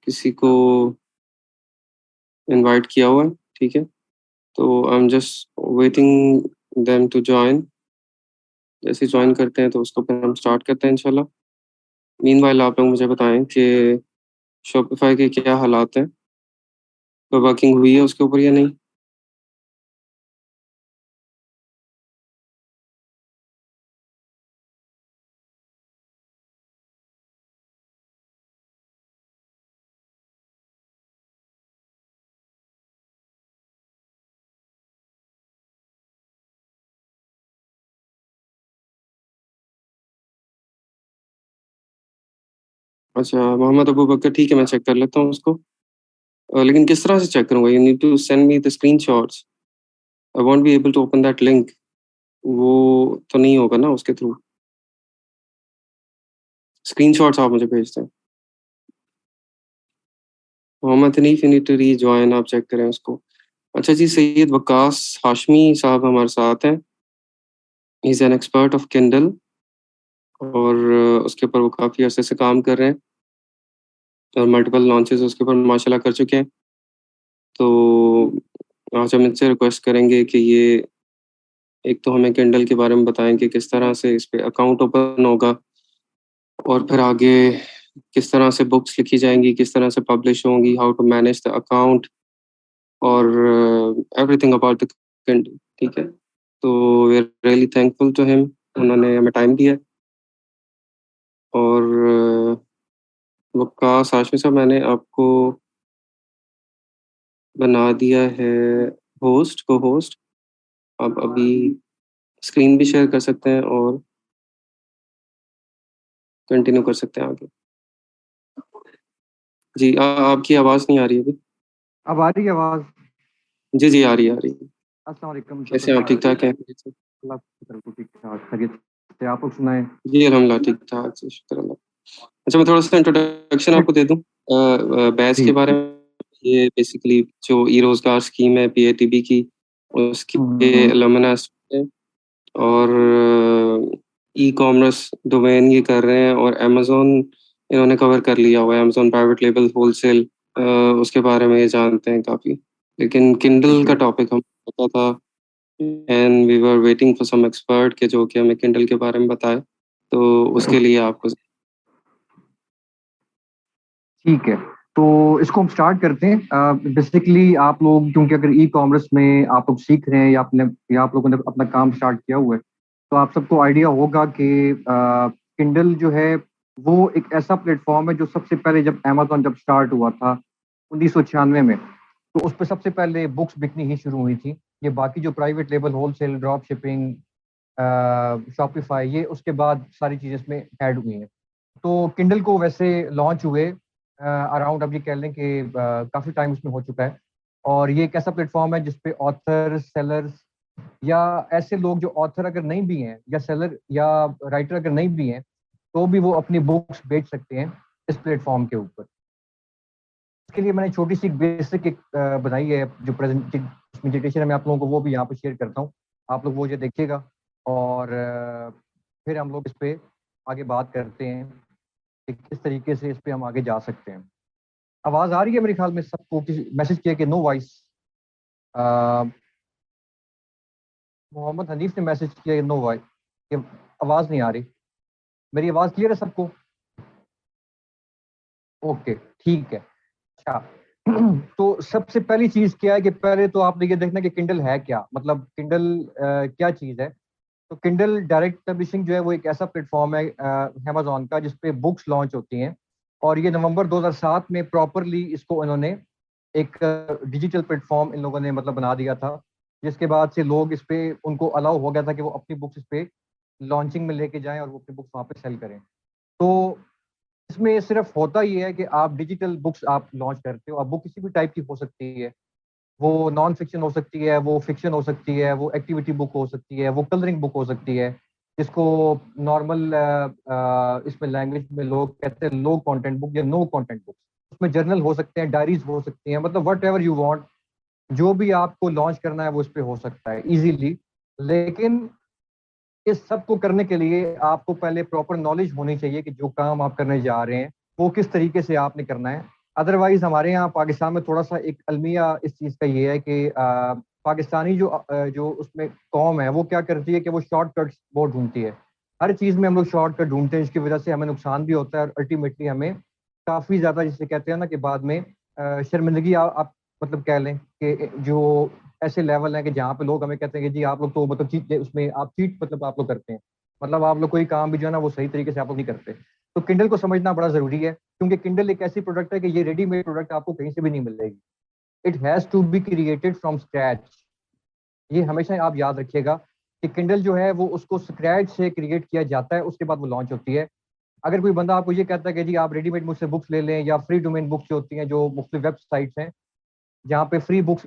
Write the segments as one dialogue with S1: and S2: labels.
S1: किसी को इनवाइट किया हुआ है, ठीक है। तो I am just waiting them to join. जैसे ज्वाइन करते हैं तो उसको फिर हम स्टार्ट करते हैं इंशाल्लाह। मीनवाइल आप लोग मुझे बताएं कि शॉपिफाई के क्या हालात हैं, कोई वर्किंग हुई है उसके ऊपर या नहीं। अच्छा, मोहम्मद अबू बकर, ठीक है, मैं चेक कर लेता हूँ उसको। लेकिन किस तरह से चेक करूँगा? You need to send me the screenshots. I won't be able to open that link. वो तो नहीं होगा ना उसके थ्रू। स्क्रीनशॉट्स आप मुझे भेजते हैं। Mohammad Hanif, you need to rejoin, आप चेक करें उसको। अच्छा जी, सैयद वकास हाशमी साहब हमारे साथ हैं। He is an expert of Kindle और उसके ऊपर वो काफ़ी अरसे से काम कर रहे हैं और मल्टीपल लॉन्चेस उसके ऊपर माशाल्लाह कर चुके हैं। तो आज हम इनसे रिक्वेस्ट करेंगे कि ये एक तो हमें किंडल के बारे में बताएं कि किस तरह से इस पे अकाउंट ओपन होगा और फिर आगे किस तरह से बुक्स लिखी जाएंगी, किस तरह से पब्लिश होंगी, how to manage the account और एवरीथिंग अबाउट द किंडल, ठीक है। तो we are really thankful to him, उन्होंने हमें टाइम दिया। और वकास हाशमी साहब, मैंने आपको बना दिया है होस्ट को होस्ट। आप अभी स्क्रीन भी शेयर कर सकते हैं और कंटिन्यू कर सकते हैं आगे। जी, आपकी आवाज़ नहीं आ रही अभी।
S2: अब आ रही है आवाज?
S1: जी जी, आ रही है, आ रही है।
S2: अस्सलाम वालेकुम।
S1: कैसे हैं आप? ठीक ठाक हैं?
S2: अल्लाह की तरफ से ठीक ठाक खैरियत से। आप लोग सुनाएं।
S1: जी अल्हम्दुलिल्लाह, ठीक ठाक से, शुक्र अल्लाह। अच्छा, मैं थोड़ा सा इंट्रोडक्शन आपको दे दूं बैच
S2: जी।
S1: के बारे में। ये बेसिकली जो ई रोजगार स्कीम है पीएटीबी की, उसके अलुमनस है और ई कॉमर्स डोमेन ये कर रहे हैं और अमेजोन इन्होंने कवर कर लिया हुआ है, अमेजोन प्राइवेट लेबल होलसेल, उसके बारे में ये जानते हैं काफ़ी। लेकिन किंडल
S2: ठीक
S1: का
S2: है।
S1: टॉपिक हम पता था and we were waiting for some expert के जो कि हमें किंडल के बारे में बताए, तो उसके लिए आपको।
S2: ठीक है, तो इसको हम स्टार्ट करते हैं। बेसिकली आप लोग क्योंकि अगर ई कॉमर्स में आप लोग सीख रहे हैं या आप लोगों ने अपना काम स्टार्ट किया हुआ है, तो आप सबको आइडिया होगा कि किंडल जो है वो एक ऐसा प्लेटफॉर्म है जो सबसे पहले जब अमेजोन जब स्टार्ट हुआ था 1996 में, तो उस पर सबसे पहले बुक्स बिकनी ही शुरू हुई थी। ये बाकी जो private label wholesale drop shipping Shopify ये उसके बाद सारी चीज़ें इसमें ऐड हुई हैं। तो किंडल को वैसे लॉन्च हुए अराउंड, अब ये कह लें कि काफ़ी टाइम उसमें हो चुका है। और ये एक ऐसा प्लेटफॉर्म है जिसपे ऑथर सेलर्स या ऐसे लोग जो ऑथर अगर नहीं भी हैं या सेलर या राइटर अगर नहीं भी हैं, तो भी वो अपनी बुक्स बेच सकते हैं इस प्लेटफॉर्म के ऊपर। इसके लिए मैंने छोटी सी बेसिक एक बनाई है जो प्रेजेंटेशन है, मैं आप लोगों को वो भी यहाँ पर शेयर करता हूँ। आप लोग वो ये देखिएगा और फिर हम लोग इस पर आगे बात करते हैं कि किस तरीके से इस पे हम आगे जा सकते हैं। आवाज़ आ रही है मेरे ख्याल में सबको? किसी मैसेज किया कि नो वॉइस? मोहम्मद हनीफ ने मैसेज किया कि नो वॉइस, कि आवाज़ नहीं आ रही। मेरी आवाज़ क्लियर है सबको? ओके, ठीक है। अच्छा, तो सबसे पहली चीज़ क्या है कि पहले तो आपने ये देखना कि किंडल है क्या, मतलब किंडल क्या चीज़ है। तो किंडल डायरेक्ट पब्लिशिंग जो है वो एक ऐसा प्लेटफॉर्म है अमेजोन का जिसपे बुक्स लॉन्च होती हैं। और ये नवंबर 2007 में प्रॉपरली इसको इन्होंने एक डिजिटल प्लेटफॉर्म इन लोगों ने मतलब बना दिया था, जिसके बाद से लोग इस पे उनको अलाउ हो गया था कि वो अपनी बुक्स इस पे लॉन्चिंग में लेके जाएं और वो अपनी बुक्स वहाँ पे सेल करें। तो इसमें सिर्फ होता ये है कि आप डिजिटल बुक्स आप लॉन्च करते हो। अब बुक किसी भी टाइप की हो सकती है, वो नॉन फिक्शन हो सकती है, वो फिक्शन हो सकती है, वो एक्टिविटी बुक हो सकती है, वो कलरिंग बुक हो सकती है, जिसको नॉर्मल इसमें लैंग्वेज में लोग कहते हैं लो कंटेंट बुक या नो कंटेंट बुक। उसमें जर्नल हो सकते हैं, डायरीज हो सकती हैं, मतलब वट एवर यू वांट, जो भी आपको लॉन्च करना है वो इस पे हो सकता है इजीली। लेकिन इस सब को करने के लिए आपको पहले प्रॉपर नॉलेज होनी चाहिए कि जो काम आप करने जा रहे हैं वो किस तरीके से आपने करना है। अदरवाइज हमारे यहाँ पाकिस्तान में थोड़ा सा एक अलमिया इस चीज़ का ये है कि पाकिस्तानी जो उसमें कौम है वो क्या करती है कि वो शॉर्टकट्स बहुत ढूंढती है। हर चीज़ में हम लोग शॉर्टकट ढूंढते हैं, जिसकी वजह से हमें नुकसान भी होता है और अल्टीमेटली हमें काफ़ी ज़्यादा, जिसे कहते हैं ना कि बाद में शर्मिंदगी आप मतलब कह लें कि जो ऐसे लेवल है कि जहाँ पे लोग हमें कहते हैं कि जी आप लोग तो मतलब चीट उसमें आप चीट मतलब आप लोग करते हैं, मतलब आप लोग कोई काम भी जो है ना वो सही तरीके से आप लोग नहीं करते। तो किंडल को समझना बड़ा ज़रूरी है, क्योंकि किंडल एक ऐसी प्रोडक्ट है कि ये रेडीमेड प्रोडक्ट आपको कहीं से भी नहीं मिलेगी। It has to be created from scratch. ये हमेशा आप याद रखिएगा कि किंडल जो है वो उसको स्क्रैच से क्रिएट किया जाता है, उसके बाद वो लॉन्च होती है। अगर कोई बंदा आपको ये कहता है कि जी आप रेडीमेड मुझसे बुक्स ले लें, या फ्री डोमेन बुक्स जो होती हैं, जो मुख्तलिफ वेबसाइट्स हैं जहाँ पे फ्री बुक्स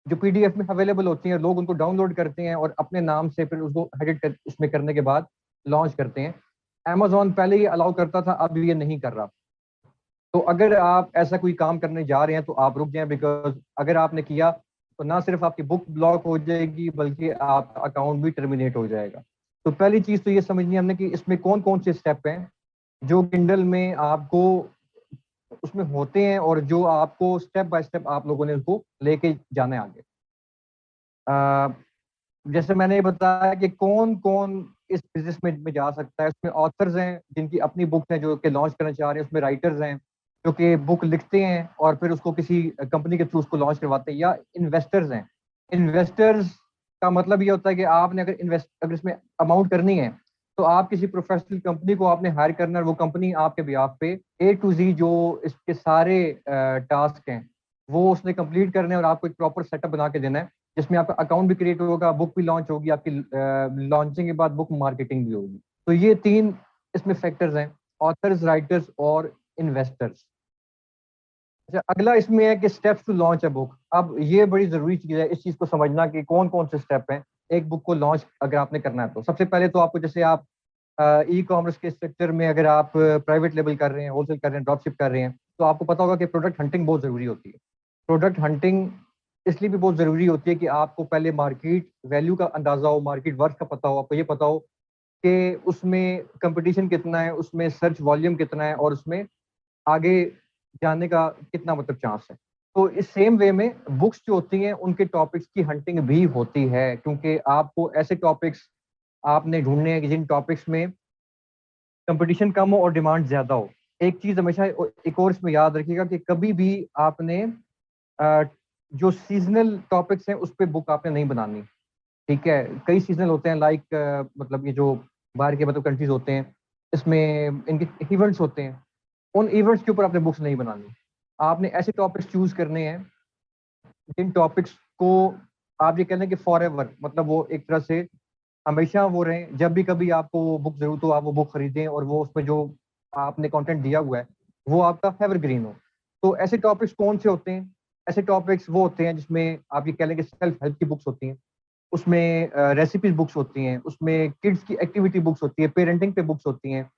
S2: जो पीडीएफ में अवेलेबल होती हैं, लोग उनको डाउनलोड करते हैं और अपने नाम से फिर उसको एडिट उसमें करने के बाद लॉन्च करते हैं। अमेजोन पहले ये अलाउ करता था, अब ये नहीं कर रहा। तो अगर आप ऐसा कोई काम करने जा रहे हैं तो आप रुक जाएं, बिकॉज अगर आपने किया तो ना सिर्फ आपकी बुक ब्लॉक हो जाएगी बल्कि आपका अकाउंट भी टर्मिनेट हो जाएगा। तो पहली चीज़ तो ये समझनी है हमने कि इसमें कौन कौन से स्टेप हैं जो किंडल में आपको उसमें होते हैं और जो आपको स्टेप बाय स्टेप आप लोगों ने उसको लेके जाना है आगे। अ, जैसे मैंने ये बताया कि कौन कौन इस बिजनेस में जा सकता है, उसमें ऑथर्स हैं जिनकी अपनी बुक है जो कि लॉन्च करना चाह रहे हैं, उसमें राइटर्स हैं जो कि बुक लिखते हैं और फिर उसको किसी कंपनी के थ्रू उसको लॉन्च करवाते हैं, या इन्वेस्टर्स हैं। इन्वेस्टर्स का मतलब ये होता है कि आपने अगर इसमें अमाउंट करनी है तो आप किसी प्रोफेशनल कंपनी को आपने हायर करना है, वो कंपनी आपके बिहाफ पे ए टू जी जो इसके सारे टास्क हैं वो उसने कंप्लीट करने हैं और आपको एक प्रॉपर सेटअप बना के देना है, जिसमें आपका अकाउंट भी क्रिएट होगा, बुक भी लॉन्च होगी, आपकी लॉन्चिंग के बाद बुक मार्केटिंग भी होगी। तो ये तीन इसमें फैक्टर्स हैं, ऑथर्स, राइटर्स और इन्वेस्टर्स। अच्छा, अगला इसमें है कि steps to launch a book. अब ये बड़ी जरूरी चीज़ है इस चीज़ को समझना कि कौन कौन से स्टेप हैं एक बुक को लॉन्च अगर आपने करना है। तो सबसे पहले तो आपको, जैसे आप ई कॉमर्स के सेक्टर में अगर आप प्राइवेट लेवल कर रहे हैं, होलसेल कर रहे हैं, ड्रॉपशिप कर रहे हैं, तो आपको पता होगा कि प्रोडक्ट हंटिंग बहुत ज़रूरी होती है। प्रोडक्ट हंटिंग इसलिए भी बहुत ज़रूरी होती है कि आपको पहले मार्केट वैल्यू का अंदाज़ा हो, मार्केट वर्थ का पता हो, आपको ये पता हो कि उसमें कंपटीशन कितना है, उसमें सर्च वॉल्यूम कितना है और उसमें आगे जाने का कितना मतलब चांस है। तो इस सेम वे में बुक्स जो होती हैं उनके टॉपिक्स की हंटिंग भी होती है, क्योंकि आपको ऐसे टॉपिक्स आपने ढूंढने हैं कि जिन टॉपिक्स में कंपटीशन कम हो और डिमांड ज़्यादा हो। एक चीज़ हमेशा एक और इसमें याद रखिएगा कि कभी भी आपने अ, जो सीजनल टॉपिक्स हैं उस पे बुक आपने नहीं बनानी। ठीक है, कई सीजनल होते हैं, लाइक मतलब ये जो बाहर के मतलब कंट्रीज होते हैं, इसमें इनके इवेंट्स होते हैं, उन इवेंट्स के ऊपर आपने बुक्स नहीं बनानी। आपने ऐसे टॉपिक्स चूज करने हैं जिन टॉपिक्स को आप ये कह लें कि फॉर एवर, मतलब वो एक तरह से हमेशा वो रहें, जब भी कभी आपको वो बुक जरूरत हो आप वो बुक खरीदें और वो उसमें जो आपने कंटेंट दिया हुआ है वो आपका एवरग्रीन हो। तो ऐसे टॉपिक्स कौन से होते हैं? ऐसे टॉपिक्स वो होते हैं जिसमें आप ये कह लें कि सेल्फ हेल्प की बुक्स होती हैं, उसमें रेसिपीज बुक्स होती हैं, उसमें किड्स की एक्टिविटी बुक्स होती है, पेरेंटिंग पे बुक्स होती हैं,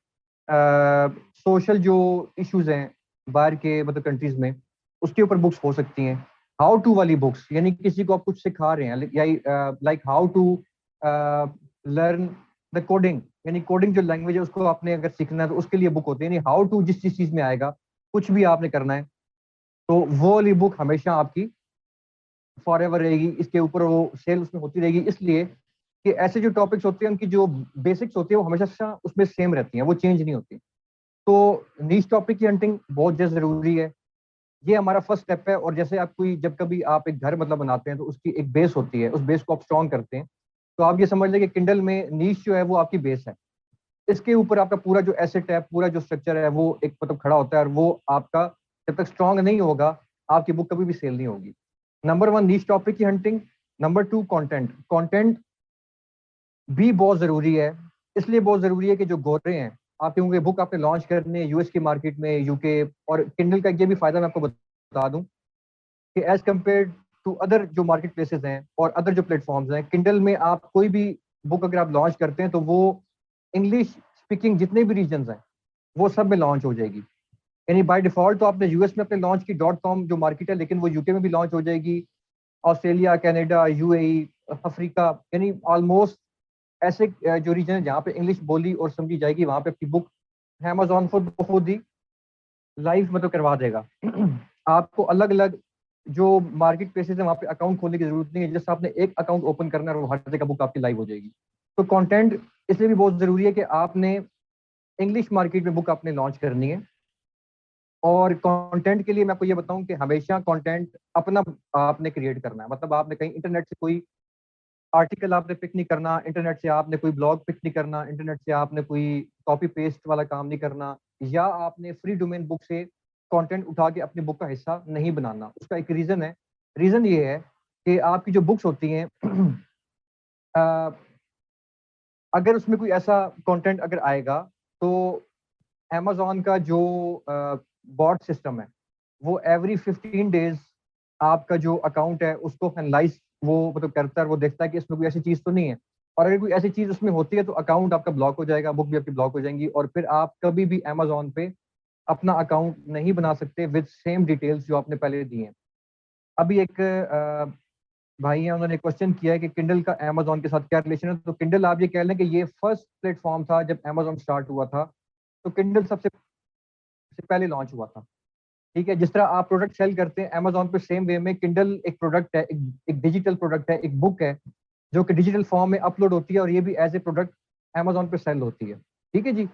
S2: सोशल जो इश्यूज हैं बाहर के मतलब कंट्रीज में उसके ऊपर बुक्स हो सकती हैं। हाउ टू वाली बुक्स, यानी किसी को आप कुछ सिखा रहे हैं, या like how to learn the coding, यानी कोडिंग जो लैंग्वेज है उसको आपने अगर सीखना है तो उसके लिए बुक होती है। यानी हाउ टू जिस जिस चीज में आएगा, कुछ भी आपने करना है तो वो वाली बुक हमेशा आपकी फॉर एवर रहेगी, इसके ऊपर वो सेल उसमें होती रहेगी, इसलिए कि ऐसे जो टॉपिक्स होते हैं उनकी जो बेसिक्स होती है वो हमेशा उसमें सेम रहती हैं, वो चेंज नहीं होती। तो नीश टॉपिक की हंटिंग बहुत ज़्यादा ज़रूरी है। ये हमारा फर्स्ट स्टेप है। और जैसे आप कोई जब कभी आप एक घर मतलब बनाते हैं तो उसकी एक बेस होती है, उस बेस को आप स्ट्रॉन्ग करते हैं। तो आप ये समझ लें कि किंडल में नीश जो है वो आपकी बेस है, इसके ऊपर आपका पूरा जो एसेट है, पूरा जो स्ट्रक्चर है वो एक मतलब खड़ा होता है, और वो आपका जब तक स्ट्रॉन्ग नहीं होगा आपकी बुक कभी भी सेल नहीं होगी। नंबर वन नीश टॉपिक की hunting. Number two content. Content भी बहुत ज़रूरी है, इसलिए बहुत ज़रूरी है कि जो गोरे हैं आप, क्योंकि बुक आपने लॉन्च करनी है यूएस की मार्केट में, यूके, और किंडल का ये भी फायदा मैं आपको बता दूं कि एज कम्पेयर टू अदर जो मार्केट प्लेसेस हैं और अदर जो प्लेटफॉर्म्स हैं, किंडल में आप कोई भी बुक अगर आप लॉन्च करते हैं तो वो इंग्लिश स्पीकिंग जितने भी रीजन हैं वो सब में लॉन्च हो जाएगी। यानी बाय डिफॉल्ट तो आपने यूएस में अपने लॉन्च की .com जो मार्केट है, लेकिन वो यूके में भी लॉन्च हो जाएगी, ऑस्ट्रेलिया, कनाडा, यूएई, अफ्रीका, यानी ऑलमोस्ट ऐसे जो रीजन है जहाँ पे इंग्लिश बोली और समझी जाएगी वहाँ पे आपकी बुक अमेजोन खुद ब खुद ही लाइव मतलब करवा देगा। आपको अलग अलग जो मार्केट प्लेसेस है वहाँ पे अकाउंट खोलने की जरूरत नहीं है, जैसे आपने एक अकाउंट ओपन करना है और वो हर जगह बुक आपकी लाइव हो जाएगी। तो कंटेंट इसलिए भी बहुत जरूरी है कि आपने इंग्लिश मार्केट में बुक आपने लॉन्च करनी है। और कंटेंट के लिए मैं आपको ये बताऊं कि हमेशा कंटेंट अपना आपने क्रिएट करना है। मतलब आपने कहीं इंटरनेट से कोई आर्टिकल आपने पिक नहीं करना, इंटरनेट से आपने कोई ब्लॉग पिक नहीं करना, इंटरनेट से आपने कोई कॉपी पेस्ट वाला काम नहीं करना, या आपने फ्री डोमेन बुक से कंटेंट उठा के अपनी बुक का हिस्सा नहीं बनाना। उसका एक रीजन है। रीजन ये है कि आपकी जो बुक्स होती हैं अ, अगर उसमें कोई ऐसा कंटेंट अगर आएगा तो अमेजोन का जो बॉट सिस्टम है वो एवरी 15 डेज आपका जो अकाउंट है उसको एनालाइज वो मतलब करता है, वो देखता है कि इसमें कोई ऐसी चीज तो नहीं है। और अगर कोई ऐसी चीज उसमें होती है तो अकाउंट आपका ब्लॉक हो जाएगा, बुक भी आपकी ब्लॉक हो जाएंगी, और फिर आप कभी भी अमेजोन पे अपना अकाउंट नहीं बना सकते विद सेम डिटेल्स जो आपने पहले दी हैं। अभी एक भाई है, उन्होंने क्वेश्चन किया है कि किंडल का अमेजोन के साथ क्या रिलेशन है। तो किंडल आप ये कह लें कि ये फर्स्ट प्लेटफॉर्म था जब अमेजोन स्टार्ट हुआ था, तो किंडल सबसे पहले लॉन्च हुआ था। ठीक है, जिस तरह आप प्रोडक्ट सेल करते हैं अमेजोन पे, सेम वे में किंडल एक प्रोडक्ट है, एक डिजिटल प्रोडक्ट है, एक बुक है जो कि डिजिटल फॉर्म में अपलोड होती है और ये भी एज ए प्रोडक्ट अमेजोन पे सेल होती है। ठीक है जी।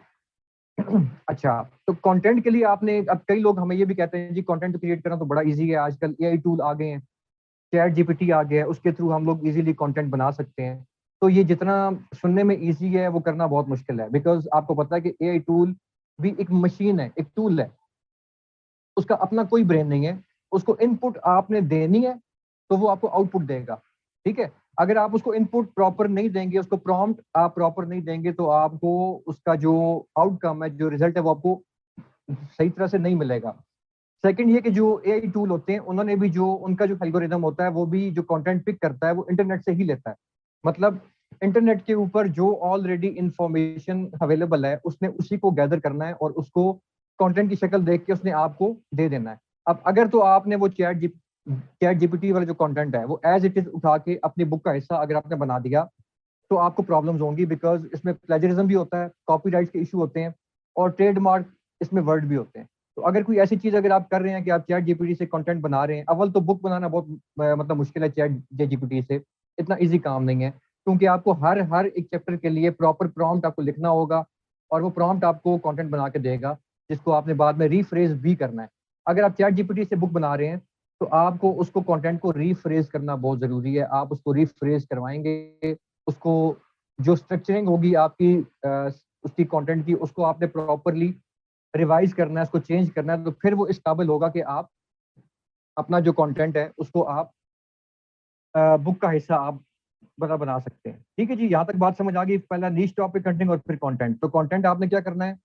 S2: अच्छा, तो कंटेंट के लिए आपने, अब कई लोग हमें ये भी कहते हैं जी कंटेंट क्रिएट करना तो बड़ा इजी है, आजकल एआई टूल आ गए हैं, चैट जीपीटी आ गया है, उसके थ्रू हम लोग इजीली कंटेंट बना सकते हैं। तो ये जितना सुनने में इजी है वो करना बहुत मुश्किल है, बिकॉज आपको पता है कि एआई टूल भी एक मशीन है, एक टूल है, उसका अपना कोई ब्रेन नहीं है। उसको इनपुट आपने देनी है तो वो आपको आउटपुट देगा। ठीक है, अगर आप उसको इनपुट प्रॉपर नहीं देंगे, उसको प्रॉम्प्ट आप प्रॉपर नहीं देंगे, तो आपको उसका जो आउटकम है, जो रिजल्ट है, वो आपको सही तरह से नहीं मिलेगा। सेकंड ये कि जो एआई टूल होते हैं उन्होंने भी जो उनका जो एल्गोरिदम होता है वो भी जो कंटेंट पिक करता है वो इंटरनेट से ही लेता है। मतलब इंटरनेट के ऊपर जो ऑलरेडी इंफॉर्मेशन अवेलेबल है उसने उसी को गैदर करना है और उसको कंटेंट की शक्ल देख के उसने आपको दे देना है। अब अगर तो आपने वो चैट जीपीटी वाला जो कंटेंट है वो एज इट इज उठा के अपनी बुक का हिस्सा अगर आपने बना दिया तो आपको प्रॉब्लम्स होंगी, बिकॉज इसमें प्लेजरिज्म भी होता है, कॉपीराइट के इशू होते हैं, और ट्रेडमार्क इसमें वर्ड भी होते हैं। तो अगर कोई ऐसी चीज अगर आप कर रहे हैं कि आप चैट जीपीटी से कंटेंट बना रहे हैं, अव्वल तो बुक बनाना बहुत मतलब मुश्किल है चैट जीपीटी से, इतना इजी काम नहीं है, क्योंकि आपको हर हर एक चैप्टर के लिए प्रॉपर प्रॉम्प्ट आपको लिखना होगा, और वो प्रॉम्प्ट आपको कंटेंट बना के देगा जिसको आपने बाद में रीफ्रेज भी करना है। अगर आप चैट जीपीटी से बुक बना रहे हैं तो आपको उसको कंटेंट को रीफ्रेज करना बहुत जरूरी है। आप उसको रीफ्रेज करवाएंगे, उसको जो स्ट्रक्चरिंग होगी आपकी उसकी कंटेंट की, उसको आपने प्रॉपरली रिवाइज करना है, उसको चेंज करना है, तो फिर वो इस काबिल होगा कि आप अपना जो कंटेंट है उसको आप बुक का हिस्सा आप बना सकते हैं। ठीक है जी, यहाँ तक बात समझ आ गई। पहला नीश टॉपिक कंटेंट और फिर कंटेंट। तो कंटेंट आपने क्या करना है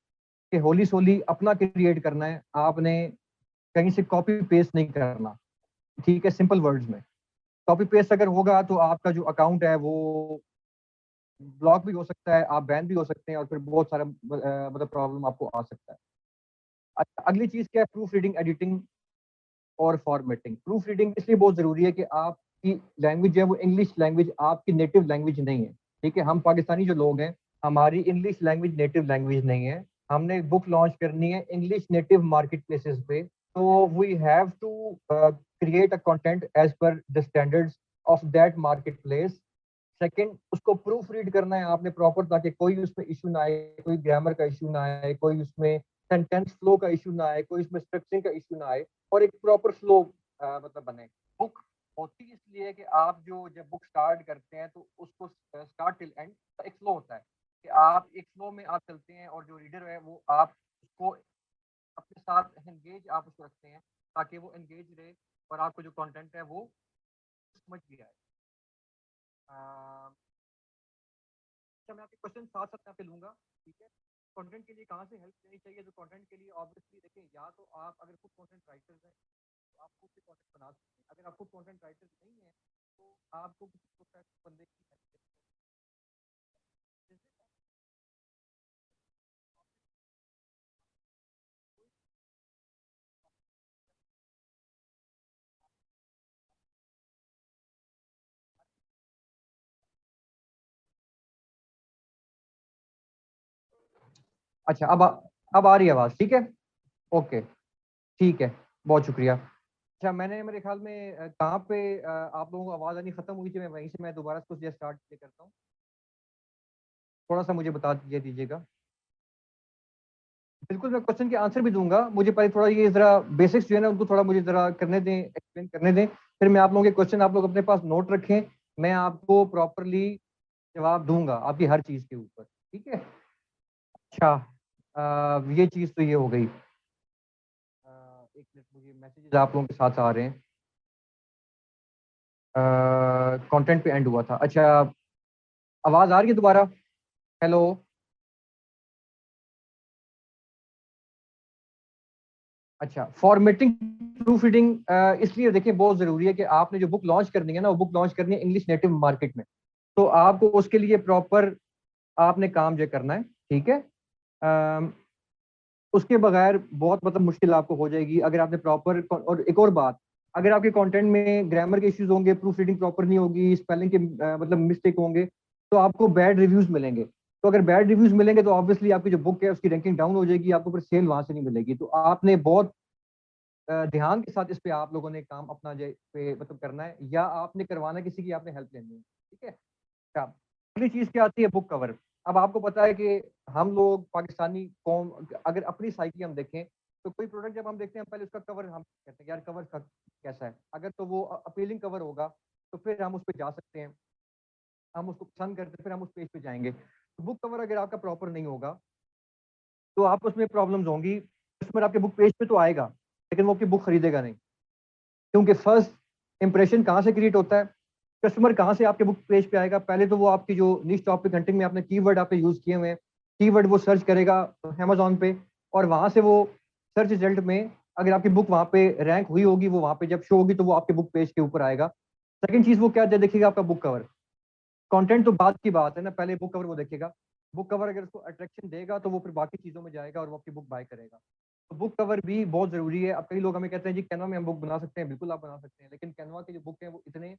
S2: कि होली सोली अपना क्रिएट करना है, आपने कहीं से कॉपी पेस्ट नहीं करना। ठीक है, सिंपल वर्ड्स में कॉपी पेस्ट अगर होगा तो आपका जो अकाउंट है वो ब्लॉक भी हो सकता है, आप बैन भी हो सकते हैं, और फिर बहुत सारा मतलब प्रॉब्लम आपको आ सकता है। अच्छा, अगली चीज क्या है, प्रूफ रीडिंग, एडिटिंग और फॉर्मेटिंग। प्रूफ रीडिंग इसलिए बहुत जरूरी है कि आपकी लैंग्वेज है वो इंग्लिश लैंग्वेज आपकी नेटिव लैंग्वेज नहीं है। ठीक है, हम पाकिस्तानी जो लोग हैं हमारी इंग्लिश लैंग्वेज नेटिव लैंग्वेज नहीं है। हमने बुक लॉन्च करनी है इंग्लिश नेटिव मार्केट प्लेसेस पे, तो we have to create a content as per the standards of that market place. Second, उसको प्रूफ रीड करना है आपने प्रॉपर, ताकि कोई उसमें इशू ना आए, कोई ग्रामर का इशू ना आए, कोई उसमें सेंटेंस फ्लो का इशू ना आए, कोई उसमें स्ट्रक्चरिंग का इशू ना आए, और एक प्रॉपर फ्लो मतलब बने। बुक होती इसलिए कि आप जो जब बुक स्टार्ट करते हैं तो उसको स्टार्ट टिल एंड एक फ्लो होता है कि आप एक फ्लो में आप चलते हैं, और जो रीडर है वो आप उसको अपने साथ एंगेज आप उसको रखते हैं ताकि वो एंगेज रहे और आपको जो कंटेंट है वो समझ भी आए। अच्छा, मैं आपके क्वेश्चन साथ साथ यहाँ पे लूंगा। ठीक है, कंटेंट के लिए कहाँ से हेल्प लेनी चाहिए? तो कंटेंट के लिए ऑब्वियसली देखें, या तो आप अगर खुद कंटेंट राइटर्स हैं तो आप खुद से कंटेंट बना सकते हैं। अगर आप खुद कंटेंट राइटर्स नहीं है तो आपको किसी प्रोफेशनल बंदे की हेल्प लेनी चाहिए। अच्छा, अब आ रही है आवाज? ठीक है, ओके। ठीक है, बहुत शुक्रिया। अच्छा, मैंने मेरे ख्याल में कहाँ पे आप लोगों को आवाज़ आनी ख़त्म हुई थी, मैं वहीं से मैं दोबारा इसको स्टार्ट करता हूँ। थोड़ा सा मुझे बता दीजिएगा। बिल्कुल, मैं क्वेश्चन के आंसर भी दूंगा, मुझे पहले थोड़ा ये ज़रा बेसिक्स जो है ना उनको थोड़ा मुझे ज़रा करने दें, एक्सप्लेन करने दें, फिर मैं आप लोगों के क्वेश्चन आप लोग अपने पास नोट रखें, मैं आपको प्रॉपरली जवाब दूंगा आपकी हर चीज़ के ऊपर, ठीक है। अच्छा, ये चीज़ तो ये हो गई। एक मिनट, मुझे मैसेजेस आप लोगों के साथ आ रहे हैं। कंटेंट पे एंड हुआ था। अच्छा, आवाज़ आ रही है दोबारा? हेलो। अच्छा, फॉर्मेटिंग प्रूफ रीडिंग इसलिए देखिए बहुत ज़रूरी है कि आपने जो बुक लॉन्च करनी है ना, वो बुक लॉन्च करनी है इंग्लिश नेटिव मार्केट में, तो आपको उसके लिए प्रॉपर आपने काम जो करना है, ठीक है। अम, उसके बगैर बहुत मतलब मुश्किल आपको हो जाएगी अगर आपने प्रॉपर। और एक और बात, अगर आपके कंटेंट में ग्रामर के इश्यूज होंगे, प्रूफ रीडिंग प्रॉपर नहीं होगी, स्पेलिंग के मतलब मिस्टेक होंगे, तो आपको बैड रिव्यूज मिलेंगे। तो अगर बैड रिव्यूज मिलेंगे तो ऑब्वियसली आपकी जो बुक है उसकी रैंकिंग डाउन हो जाएगी, आपको फिर सेल वहां से नहीं मिलेगी। तो आपने बहुत ध्यान के साथ इस पे आप लोगों ने काम अपना जो पे मतलब करना है, या आपने करवाना है, किसी की आपने हेल्प लेनी है, ठीक है। अच्छा, अगली चीज क्या आती है? Book cover. अब आपको पता है कि हम लोग पाकिस्तानी कौम, अगर अपनी साइकी हम देखें, तो कोई प्रोडक्ट जब हम देखते हैं पहले उसका कवर हम कहते हैं यार कवर का कैसा है, अगर तो वो अपीलिंग कवर होगा तो फिर हम उस पर जा सकते हैं, हम उसको पसंद करते हैं, फिर हम उस पेज पे जाएंगे। तो बुक कवर अगर आपका प्रॉपर नहीं होगा तो आप उसमें प्रॉब्लम्स होंगी। कस्टमर आपके बुक पेज पे तो आएगा लेकिन वो आपकी बुक खरीदेगा नहीं, क्योंकि फर्स्ट इंप्रेशन कहाँ से क्रिएट होता है? कस्टमर कहाँ से आपके बुक पेज पे आएगा? पहले तो वो आपकी जो निश टॉपिक हंटिंग में आपने कीवर्ड आपने यूज किए हुए हैं, कीवर्ड वो सर्च करेगा अमेजोन पे, और वहां से वो सर्च रिजल्ट में अगर आपकी बुक वहां पे रैंक हुई होगी, वो वहां पे जब शो होगी तो वो आपके बुक पेज के ऊपर आएगा। सेकंड चीज वो क्या देखेगा? आपका बुक कवर। कंटेंट तो बात की बात है ना, पहले बुक कवर वो देखेगा। बुक कवर अगर उसको अट्रैक्शन देगा तो वो फिर बाकी चीज़ों में जाएगा और वो आपकी बुक बाय करेगा। तो बुक कवर भी बहुत ज़रूरी है। अब कई लोग हमें कहते हैं जी कैनवा में हम बुक बना सकते हैं, बिल्कुल आप बना सकते हैं, लेकिन कैनवा के जो बुक हैं वो इतने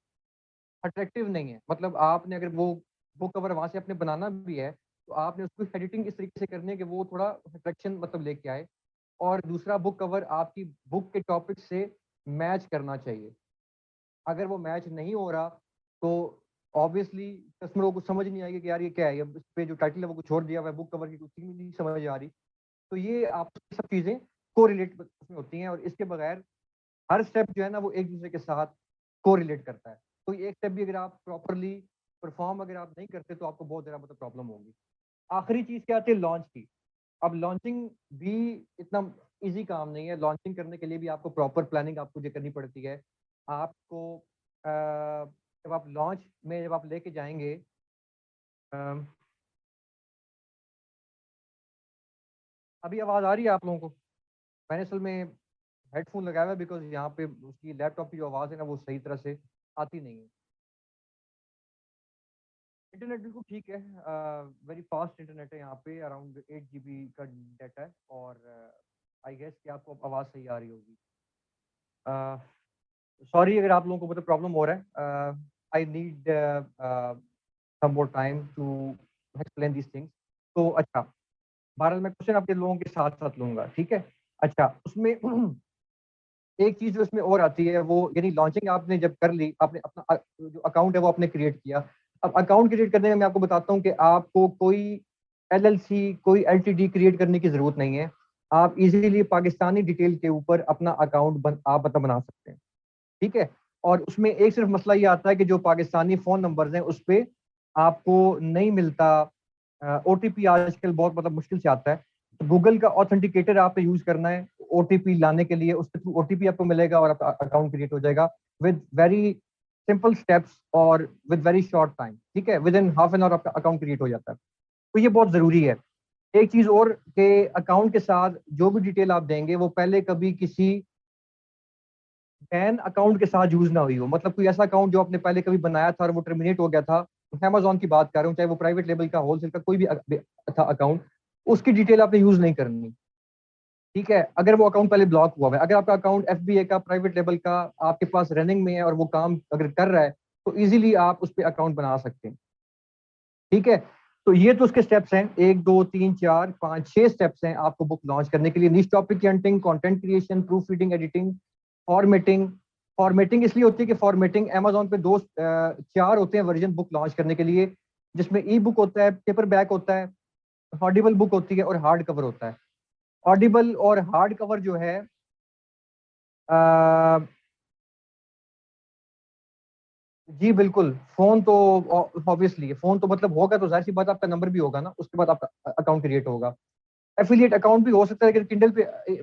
S2: अट्रैक्टिव नहीं है। मतलब आपने अगर वो बुक कवर वहाँ से अपने बनाना भी है तो आपने उसकी एडिटिंग इस तरीके से करनी है कि वो थोड़ा अट्रैक्शन मतलब लेके आए। और दूसरा, बुक कवर आपकी बुक के टॉपिक से मैच करना चाहिए। अगर वो मैच नहीं हो रहा तो ऑब्वियसली कस्टमरों को समझ नहीं आएगी कि यार ये क्या है, ये इस पे जो टाइटल है वो कुछ और दिया हुआ है, बुक कवर की कुछ चीज़ नहीं समझ आ रही। तो ये आप सब चीज़ें कोरिलेट उसमें होती हैं, और इसके बगैर हर स्टेप जो है ना वो एक दूसरे के साथ कोरिलेट करता है। कोई एक स्टेप भी अगर आप प्रॉपरली परफॉर्म अगर आप नहीं करते तो आपको बहुत ज़्यादा मतलब प्रॉब्लम होगी। आखिरी चीज़ क्या आती है? लॉन्च की। अब लॉन्चिंग भी इतना इजी काम नहीं है। लॉन्चिंग करने के लिए भी आपको प्रॉपर प्लानिंग आपको जो करनी पड़ती है। आपको जब आप लॉन्च में जब आप लेके जाएंगे, अ, अभी आवाज़ आ रही है आप लोगों को? मैंने असल में हेडफोन लगाया हुआ है बिकॉज यहाँ पे उसकी लैपटॉप की जो आवाज़ है ना वो सही तरह से आती नहीं है। इंटरनेट बिल्कुल ठीक है, वेरी फास्ट इंटरनेट है यहाँ पे, अराउंड 8 GB का डाटा है, और आई गेस कि आपको आवाज़ सही आ रही होगी। सॉरी अगर आप लोगों को मतलब प्रॉब्लम हो रहा है। I need some more time to explain these things. तो अच्छा, बहरहाल मैं क्वेश्चन आपके लोगों के साथ साथ लूंगा, ठीक है। अच्छा, उसमें एक चीज जो इसमें और आती है वो, यानी लॉन्चिंग आपने जब कर ली, आपने अपना जो अकाउंट है वो आपने क्रिएट किया। अब अकाउंट क्रिएट करने में मैं आपको बताता हूँ कि आपको कोई एलएलसी कोई एलटीडी क्रिएट करने की जरूरत नहीं है। आप इजीली पाकिस्तानी डिटेल के ऊपर अपना अकाउंट आप मतलब बना सकते हैं, ठीक है। और उसमें एक सिर्फ मसला ये आता है कि जो पाकिस्तानी फ़ोन नंबर्स हैं उस पे आपको नहीं मिलता। ओटीपी आजकल बहुत मतलब मुश्किल से आता है। तो गूगल का ऑथेंटिकेटर आपने यूज़ करना है ओटीपी लाने के लिए, उसके थ्रू ओटीपी आपको मिलेगा और आपका अकाउंट क्रिएट हो जाएगा विद वेरी सिंपल स्टेप्स और विद वेरी शॉर्ट टाइम, ठीक है। With in half an hour आपका अकाउंट क्रिएट हो जाता है। तो ये बहुत ज़रूरी है। एक चीज़ और कि अकाउंट के साथ जो भी डिटेल आप देंगे वो पहले कभी किसी बैन अकाउंट के साथ यूज ना हुई हो। मतलब कोई ऐसा अकाउंट जो आपने पहले कभी बनाया था और वो टर्मिनेट हो गया था, अमेजोन की बात कर रहा हूँ, चाहे वो प्राइवेट लेवल का होलसेल का कोई भी था अकाउंट, उसकी डिटेल आपने यूज नहीं करनी, ठीक है। अगर वो अकाउंट पहले ब्लॉक हुआ है, अगर आपका अकाउंट एफबीए का प्राइवेट लेवल का आपके पास रनिंग में है और वो काम अगर कर रहा है तो इजीली आप उस पर अकाउंट बना सकते हैं, ठीक है। तो ये तो उसके स्टेप्स हैं, 1 2 3 4 5 6 स्टेप्स हैं आपको बुक लॉन्च करने के लिए। निश टॉपिक की hunting, content creation, proof reading, editing, formatting. Formatting इसलिए होती है कि फॉर्मेटिंग अमेजोन पे 4 होते हैं वर्जन बुक लॉन्च करने के लिए, जिसमें ई बुक होता है, पेपर बैक होता है, ऑडिबल बुक होती है और हार्ड कवर होता है। ऑडिबल और हार्ड कवर जो है जी बिल्कुल, फोन तो ऑब्वियसली फोन तो मतलब होगा तो जाहिर सी बात आपका नंबर भी होगा ना, उसके बाद आपका अकाउंट क्रिएट होगा। एफिलिएट अकाउंट भी हो सकता है लेकिन किंडल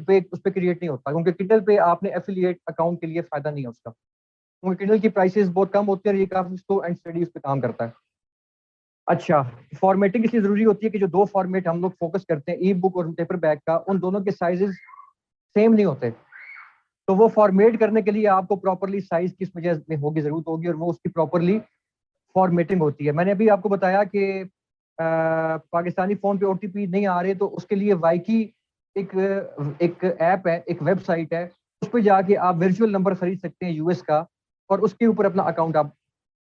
S2: पे उस पर क्रिएट नहीं होता, क्योंकि किंडल पे आपने एफिलिएट अकाउंट के लिए फायदा नहीं है उसका, क्योंकि किंडल की प्राइसेस बहुत कम होती है और ये काफी स्लो एंड स्टडी उस पर काम करता है। अच्छा, फॉर्मेटिंग इसलिए जरूरी होती है कि जो 2 फॉर्मेट हम लोग फोकस करते हैं, ई बुक और पेपर बैग का, उन दोनों के साइजेस सेम नहीं होते। तो वो फॉर्मेट करने के लिए आपको प्रॉपरली साइज किस वजह में होगी, जरूरत होगी, और वो उसकी प्रॉपरली फॉर्मेटिंग होती है। मैंने अभी आपको बताया कि पाकिस्तानी फोन पे ओटीपी नहीं आ रहे, तो उसके लिए वाईकी एक एक ऐप है, एक वेबसाइट है, उस पर जाके आप वर्चुअल नंबर खरीद सकते हैं यूएस का, और उसके ऊपर अपना अकाउंट आप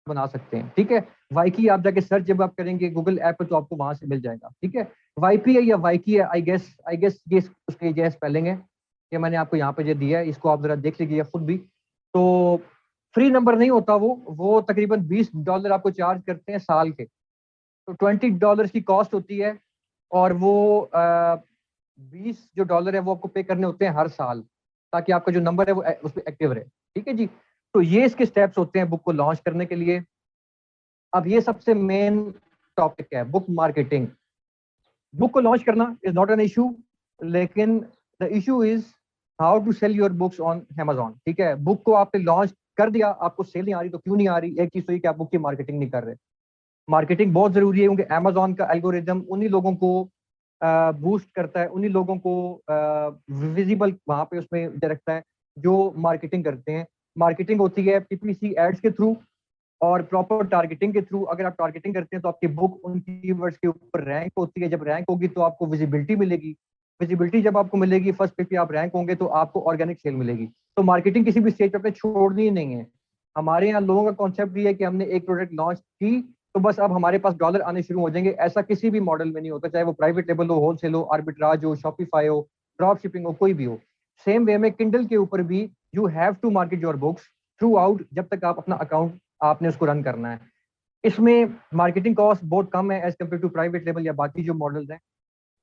S2: बना सकते हैं। ठीक है, वाईकी आप जाके सर्च जब आप करेंगे गूगल ऐप पे तो आपको वहां से मिल जाएगा। ठीक है, वाईपी है या वाईकी है, आई गेस ये उसके जो स्पेलिंग है, ये मैंने आपको यहाँ पे जो दिया है, इसको आप जरा देख लीजिए खुद भी। तो फ्री नंबर नहीं होता वो तकरीबन $20 आपको चार्ज करते हैं साल के, तो $20 की कॉस्ट होती है, और वो 20 जो डॉलर है वो आपको पे करने होते हैं हर साल, ताकि आपका जो नंबर है वो उस पर एक्टिव रहे। ठीक है जी, तो ये इसके स्टेप्स होते हैं बुक को लॉन्च करने के लिए। अब ये सबसे मेन टॉपिक है, बुक मार्केटिंग। बुक को लॉन्च करना इज नॉट एन इशू, लेकिन the issue is how to sell your books on Amazon। ठीक है, बुक को आपने लॉन्च कर दिया, आपको सेल नहीं आ रही तो क्यों नहीं आ रही? एक चीज तो ये कि आप बुक की मार्केटिंग नहीं कर रहे। मार्केटिंग बहुत जरूरी है, क्योंकि Amazon का एल्गोरिदम उन्हीं लोगों को बूस्ट करता है, उन्हीं लोगों को विजिबल वहां पे उसमें रखता है जो मार्केटिंग करते हैं। मार्केटिंग होती है पीपीसी एड्स के थ्रू और प्रॉपर टारगेटिंग के थ्रू। अगर आप टारगेटिंग करते हैं तो आपकी बुक उन कीवर्ड्स के ऊपर रैंक होती है, जब रैंक होगी तो आपको विजिबिलिटी मिलेगी, विजिबिलिटी जब आपको मिलेगी, फर्स्ट पेज पे आप रैंक होंगे तो आपको ऑर्गेनिक सेल मिलेगी। तो मार्केटिंग किसी भी स्टेज पे आपने छोड़नी ही नहीं है। हमारे यहाँ लोगों का कॉन्सेप्ट ये है कि हमने एक प्रोडक्ट लॉन्च की तो बस अब हमारे पास डॉलर आने शुरू हो जाएंगे। ऐसा किसी भी मॉडल में नहीं होता, चाहे वो प्राइवेट लेवल हो, होलसेल हो, आर्बिट्राज हो, शॉपिफाई हो, ड्रॉप शिपिंग हो, कोई भी हो। सेम वे में किंडल के ऊपर भी you have to market your books throughout, जब तक आप अपना अकाउंट आपने उसको रन करना है। इसमें मार्केटिंग कॉस्ट बहुत कम है एज कम्पेयर टू प्राइवेट लेवल या बाकी जो मॉडल्स हैं।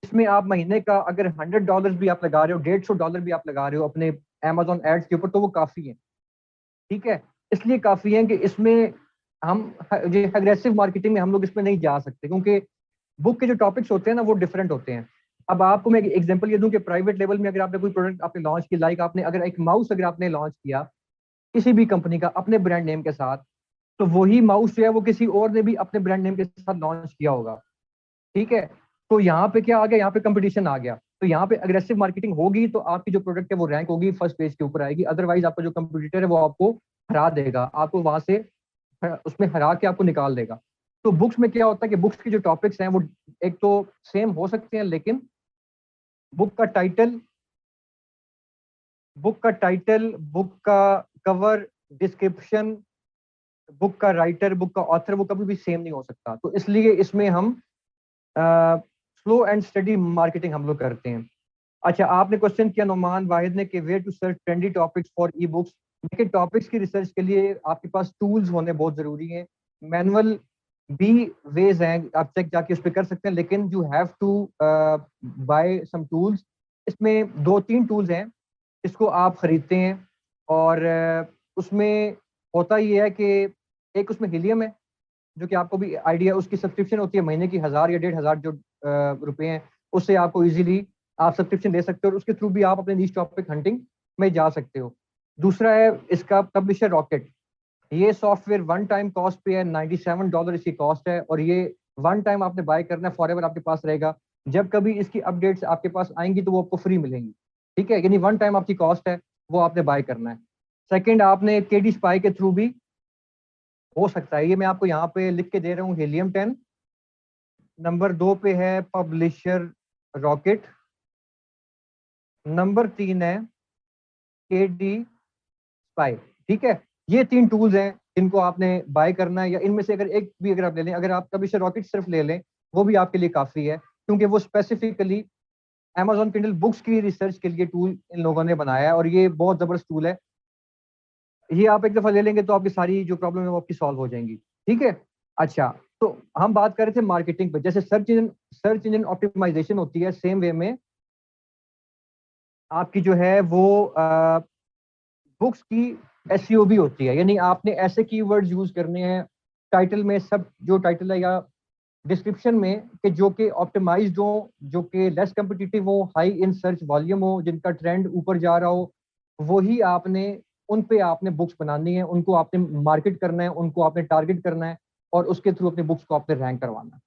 S2: इसमें आप महीने का अगर $100 भी आप लगा रहे हो, $150 भी आप लगा रहे हो अपने Amazon एड्स के ऊपर, तो वो काफ़ी है। ठीक है, इसलिए काफ़ी है कि इसमें हम जो एग्रेसिव मार्केटिंग में हम लोग इसमें नहीं जा सकते, क्योंकि बुक के जो टॉपिक्स होते हैं ना वो डिफरेंट होते हैं। अब आपको मैं एग्जांपल ये दूं कि प्राइवेट लेवल में अगर आपने कोई प्रोडक्ट आपने लॉन्च किया, लाइक आपने अगर एक माउस अगर आपने लॉन्च किया किसी भी कंपनी का अपने ब्रांड नेम के साथ, तो वही माउस जो है वो किसी और ने भी अपने ब्रांड नेम के साथ लॉन्च किया होगा। ठीक है, तो यहाँ पे क्या आ गया, यहाँ पे कंपटीशन आ गया, तो यहाँ पे अग्रेसिव मार्केटिंग होगी तो आपकी जो प्रोडक्ट है वो रैंक होगी, फर्स्ट पेज के ऊपर आएगी। अदरवाइज आपका जो कंपटीटर है वो आपको हरा देगा, आपको वहां से उसमें हरा के आपको निकाल देगा। तो बुक्स में क्या होता है कि बुक्स के जो टॉपिक्स हैं वो एक तो सेम हो सकते हैं, लेकिन बुक का टाइटल, बुक का कवर, डिस्क्रिप्शन, बुक का राइटर, बुक का ऑथर, वो कभी भी सेम नहीं हो सकता। तो इसलिए इसमें हम स्लो एंड स्टडी मार्केटिंग हम लोग करते हैं। अच्छा, आपने क्वेश्चन किया नुमान वाहिद ने कि where to search trendy topics for e books. देखिए, टॉपिक्स की रिसर्च के लिए आपके पास टूल्स होने बहुत जरूरी हैं। मैनुअल भी वेज हैं, आप चेक जाके उस पर कर सकते हैं, लेकिन you have to buy some tools. इसमें 2-3 टूल्स हैं इसको आप खरीदते हैं, और उसमें होता ये है कि एक उसमें हीलियम है, जो कि आपको भी आइडिया, उसकी सब्सक्रिप्शन होती है महीने की 1000 या 1500 जो रुपए हैं, उससे आपको इजीली आप सब्सक्रिप्शन ले सकते हो, और उसके थ्रू भी आप अपने नीश टॉपिक हंटिंग में जा सकते हो। दूसरा है इसका पब्लिशर रॉकेट। ये सॉफ्टवेयर वन टाइम कॉस्ट पे है, $97 इसकी कॉस्ट है, और ये वन टाइम आपने बाय करना है, फॉर एवर आपके पास रहेगा। जब कभी इसकी अपडेट्स आपके पास आएंगी तो वो आपको फ्री मिलेंगी। ठीक है, यानी वन टाइम आपकी कॉस्ट है, वो आपने बाय करना है। सेकेंड, आपने केडी स्पाई के थ्रू भी हो सकता है, ये मैं आपको यहाँ पे लिख के दे रहा हूँ, हीलियम 10 नंबर 2 पे है, पब्लिशर रॉकेट नंबर 3 है, केडी स्पाई। ठीक है, ये 3 टूल्स हैं जिनको आपने बाय करना है, या इनमें से अगर एक भी अगर आप ले लें, अगर आप पब्लिशर रॉकेट सिर्फ ले लें वो भी आपके लिए काफ़ी है, क्योंकि वो स्पेसिफिकली Amazon Kindle बुक्स की रिसर्च के लिए टूल इन लोगों ने बनाया है, और ये बहुत ज़बरदस्त टूल है। ये आप एक दफ़ा ले लेंगे तो आपकी सारी जो प्रॉब्लम है वो आपकी सॉल्व हो जाएंगी। ठीक है? अच्छा, तो हम बात कर रहे थे मार्केटिंग पे। जैसे सर्च इंजन ऑप्टिमाइजेशन होती है, सेम वे में आपकी जो है वो बुक्स की एसईओ भी होती है, यानी आपने ऐसे कीवर्ड्स यूज़ करने हैं टाइटल में, सब जो टाइटल है या डिस्क्रिप्शन में, कि जो कि ऑप्टिमाइज्ड हो, जो कि लेस कम्पिटिटिव हो, हाई इन सर्च वॉल्यूम हो, जिनका ट्रेंड ऊपर जा रहा हो, वही आपने उन पे आपने बुक्स बनानी है, उनको आपने मार्केट करना है, उनको आपने टारगेट करना है, और उसके थ्रू अपने बुक्स को आपने रैंक करवाना है।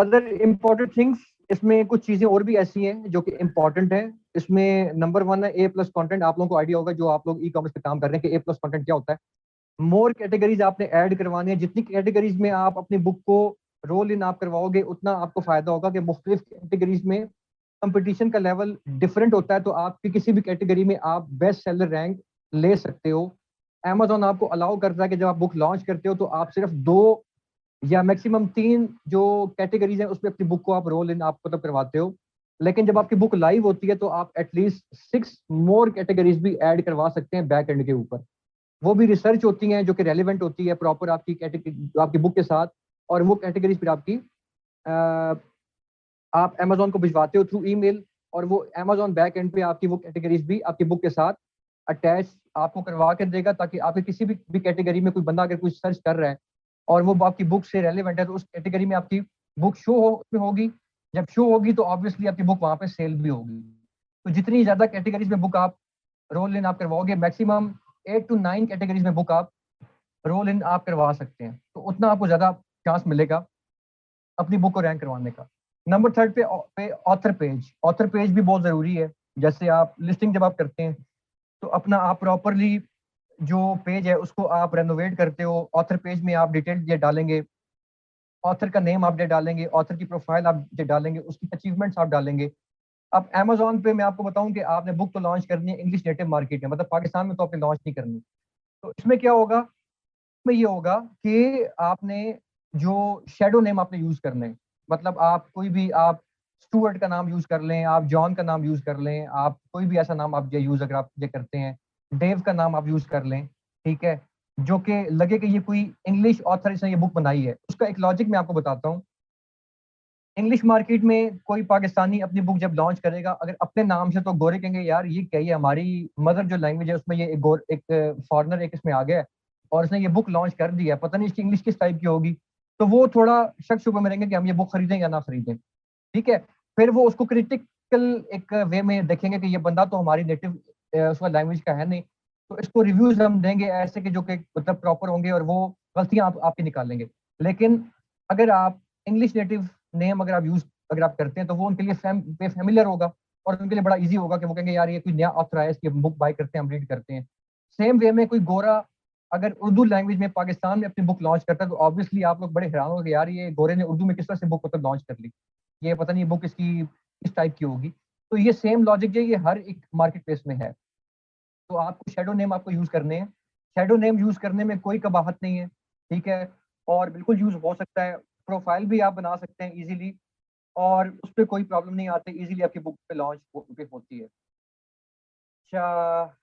S2: अदर इम्पोर्टेंट थिंग्स, इसमें कुछ चीज़ें और भी ऐसी हैं जो कि इम्पोर्टेंट है। इसमें नंबर वन है ए प्लस कॉन्टेंट। आप लोगों को आइडिया होगा जो आप लोग ई कॉमर्स पे काम कर रहे हैं कि ए प्लस कॉन्टेंट क्या होता है। मोर कैटेगरीज आपने ऐड करवानी है। जितनी कैटेगरीज में आप अपनी बुक को रोल इन आप करवाओगे, उतना आपको फायदा होगा कि मुख्तलिफ कैटेगरीज में कंपटीशन का लेवल डिफरेंट होता है, तो आपकी किसी भी कैटेगरी में आप बेस्ट सेलर रैंक ले सकते हो। अमेजोन आपको अलाउ करता है कि जब आप बुक लॉन्च करते हो तो आप सिर्फ 2 या मैक्सिमम 3 जो कैटेगरीज हैं उसमें अपनी बुक को आप रोल इन आप मतलब करवाते हो। लेकिन जब आपकी बुक लाइव होती है तो आप एटलीस्ट 6 मोर कैटेगरीज भी ऐड करवा सकते हैं बैक एंड के ऊपर। वो भी रिसर्च होती हैं जो कि रेलिवेंट होती है प्रॉपर आपकी कैटेगरी, आपकी बुक के साथ। और वो कैटेगरीज फिर आपकी आप अमेजोन को भिजवाते हो थ्रू ईमेल, और वो अमेजोन बैक एंड पे आपकी वो कैटेगरीज भी आपकी बुक के साथ अटैच आपको करवा के देगा, ताकि आपके किसी भी कैटेगरी में कोई बंदा अगर कुछ सर्च कर रहा है और वो आपकी बुक से रेलिवेंट है, तो उस कैटेगरी में आपकी बुक शो हो उसमें होगी। जब शो होगी तो ऑब्वियसली आपकी बुक वहाँ पे सेल भी होगी। तो जितनी ज़्यादा कैटेगरीज में बुक आप रोल इन आप करवाओगे, मैक्सिमम 8 to 9 कैटेगरीज में बुक आप रोल इन आप करवा सकते हैं, तो उतना आपको ज़्यादा चांस मिलेगा अपनी बुक को रैंक करवाने का। नंबर थर्ड पे ऑथर पेज भी बहुत ज़रूरी है। जैसे आप लिस्टिंग जब आप करते हैं तो अपना आप प्रॉपरली जो पेज है उसको आप रेनोवेट करते हो। ऑथर पेज में आप डिटेल ये डालेंगे, ऑथर का नेम आप डालेंगे, ऑथर की प्रोफाइल आप डालेंगे, उसकी अचीवमेंट्स आप डालेंगे। अब अमेजोन पे मैं आपको बताऊं कि आपने बुक तो लॉन्च करनी है इंग्लिश नेटिव मार्केट में, मतलब पाकिस्तान में तो आपने लॉन्च नहीं करनी। तो इसमें क्या होगा, इसमें ये होगा कि आपने जो शेडो नेम आपने यूज करने हैं, मतलब आप कोई भी आप स्टुअर्ट का नाम यूज कर लें, आप जॉन का नाम यूज कर लें, आप कोई भी ऐसा नाम आप ये यूज अगर आप ये करते हैं, डेव का नाम आप यूज कर लें। ठीक है? जो कि लगे कि ये कोई इंग्लिश ऑथर इसने ये बुक बनाई है। उसका एक लॉजिक मैं आपको बताता हूँ। इंग्लिश मार्केट में कोई पाकिस्तानी अपनी बुक जब लॉन्च करेगा, अगर अपने नाम से, तो गोरे कहेंगे यार ये क्या, ये हमारी मदर जो लैंग्वेज है उसमें ये एक फॉरनर एक इसमें आ गया है और इसने ये बुक लॉन्च कर दी है, पता नहीं इसकी इंग्लिश किस टाइप की होगी। तो वो थोड़ा शक शुबे में रहेंगे कि हम ये बुक खरीदें या ना खरीदें। ठीक है? फिर वो उसको क्रिटिकल एक वे में देखेंगे कि ये बंदा तो हमारी नेटिव उसका लैंग्वेज का है नहीं, तो इसको रिव्यूज हम देंगे ऐसे कि जो कि मतलब प्रॉपर होंगे और वो गलतियां आप आपकी निकालेंगे। लेकिन अगर आप इंग्लिश नेटिव नेम अगर आप करते हैं तो वो उनके लिए फेमिलियर होगा, और उनके लिए बड़ा इजी होगा कि वो कहेंगे यार ये कोई नया ऑथर है, इसकी बुक बाय करते हैं, हम रीड करते हैं। सेम वे में कोई गोरा अगर उर्दू लैंग्वेज में पाकिस्तान में अपनी बुक लॉन्च करता है, तो ऑब्वियसली आप लोग बड़े हैरान होंगे यार ये गोरे ने उर्दू में किस तरह से बुक मतलब लॉन्च कर ली, ये पता नहीं बुक इसकी किस टाइप की होगी। तो ये सेम लॉजिक जो है ये हर एक मार्केट प्लेस में है। तो आपको शेडो नेम आपको यूज करने हैं। शेडो नेम यूज करने में कोई कबाहत नहीं है। ठीक है? और बिल्कुल यूज हो सकता है। प्रोफाइल भी आप बना सकते हैं इजीली, और उस पर कोई प्रॉब्लम नहीं आती, इजीली आपकी बुक पे लॉन्च पे होती है। अच्छा,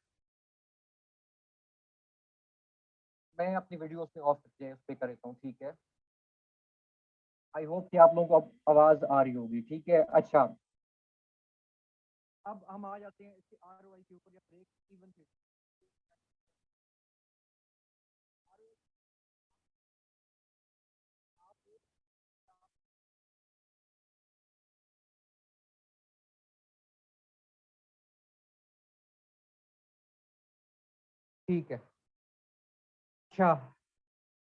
S2: मैं अपनी वीडियो उसमें ऑफ करके उस पर कर देता हूँ। ठीक है? आई होप कि आप लोगों को अब आवाज आ रही होगी। ठीक है? अच्छा, अब हम आ जाते हैं इसके आरओआई के ऊपर या ब्रेक इवन के। ठीक है? अच्छा,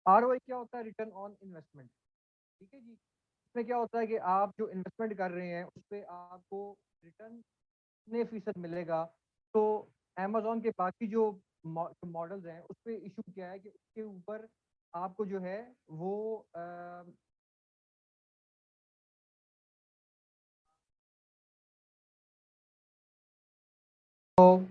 S2: आरओआई क्या होता है? Return on investment. ठीक है जी? इसमें क्या होता है कि आप जो इन्वेस्टमेंट कर रहे हैं उस पे आपको रिटर्न कितने फीसद मिलेगा। तो अमेजोन के बाकी जो मॉडल्स हैं उस पे इशू क्या है कि उसके ऊपर आपको जो है वो तो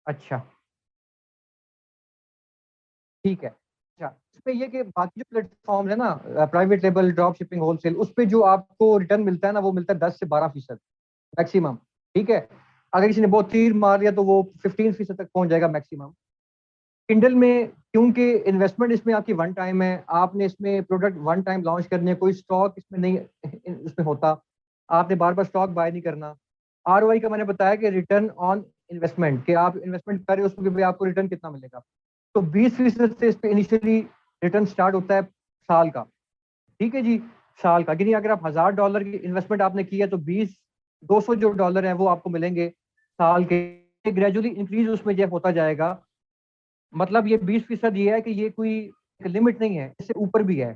S2: अच्छा, ठीक है। अच्छा, इसमें ये कि बाकी जो प्लेटफॉर्म है ना, private label, drop shipping, wholesale, उस पे जो आपको रिटर्न मिलता है ना, वो मिलता है 10 से 12% मैक्सिमम। ठीक है, अगर किसी ने बहुत तीर मार दिया तो वो 15% तक पहुंच जाएगा मैक्सिमम। किंडल में क्योंकि इन्वेस्टमेंट इसमें आपकी वन टाइम है, आपने इसमें प्रोडक्ट वन टाइम लॉन्च करने है, कोई स्टॉक इसमें नहीं इसमें होता, आपने बार बार स्टॉक बाय नहीं करना। आरओआई का मैंने बताया कि रिटर्न ऑन इन्वेस्टमेंट, कि आप इन्वेस्टमेंट करें उसमें भी आपको रिटर्न कितना मिलेगा। तो 20% से इस पे इनिशियली रिटर्न स्टार्ट होता है साल का। ठीक है जी, साल का, यानी अगर आप $1000 की इन्वेस्टमेंट आपने की है तो 200 जो डॉलर है वो आपको मिलेंगे साल के। ग्रेजुअली इंक्रीज उसमें जो होता जाएगा। मतलब ये 20% ये है कि ये कोई लिमिट नहीं है, इससे ऊपर भी है।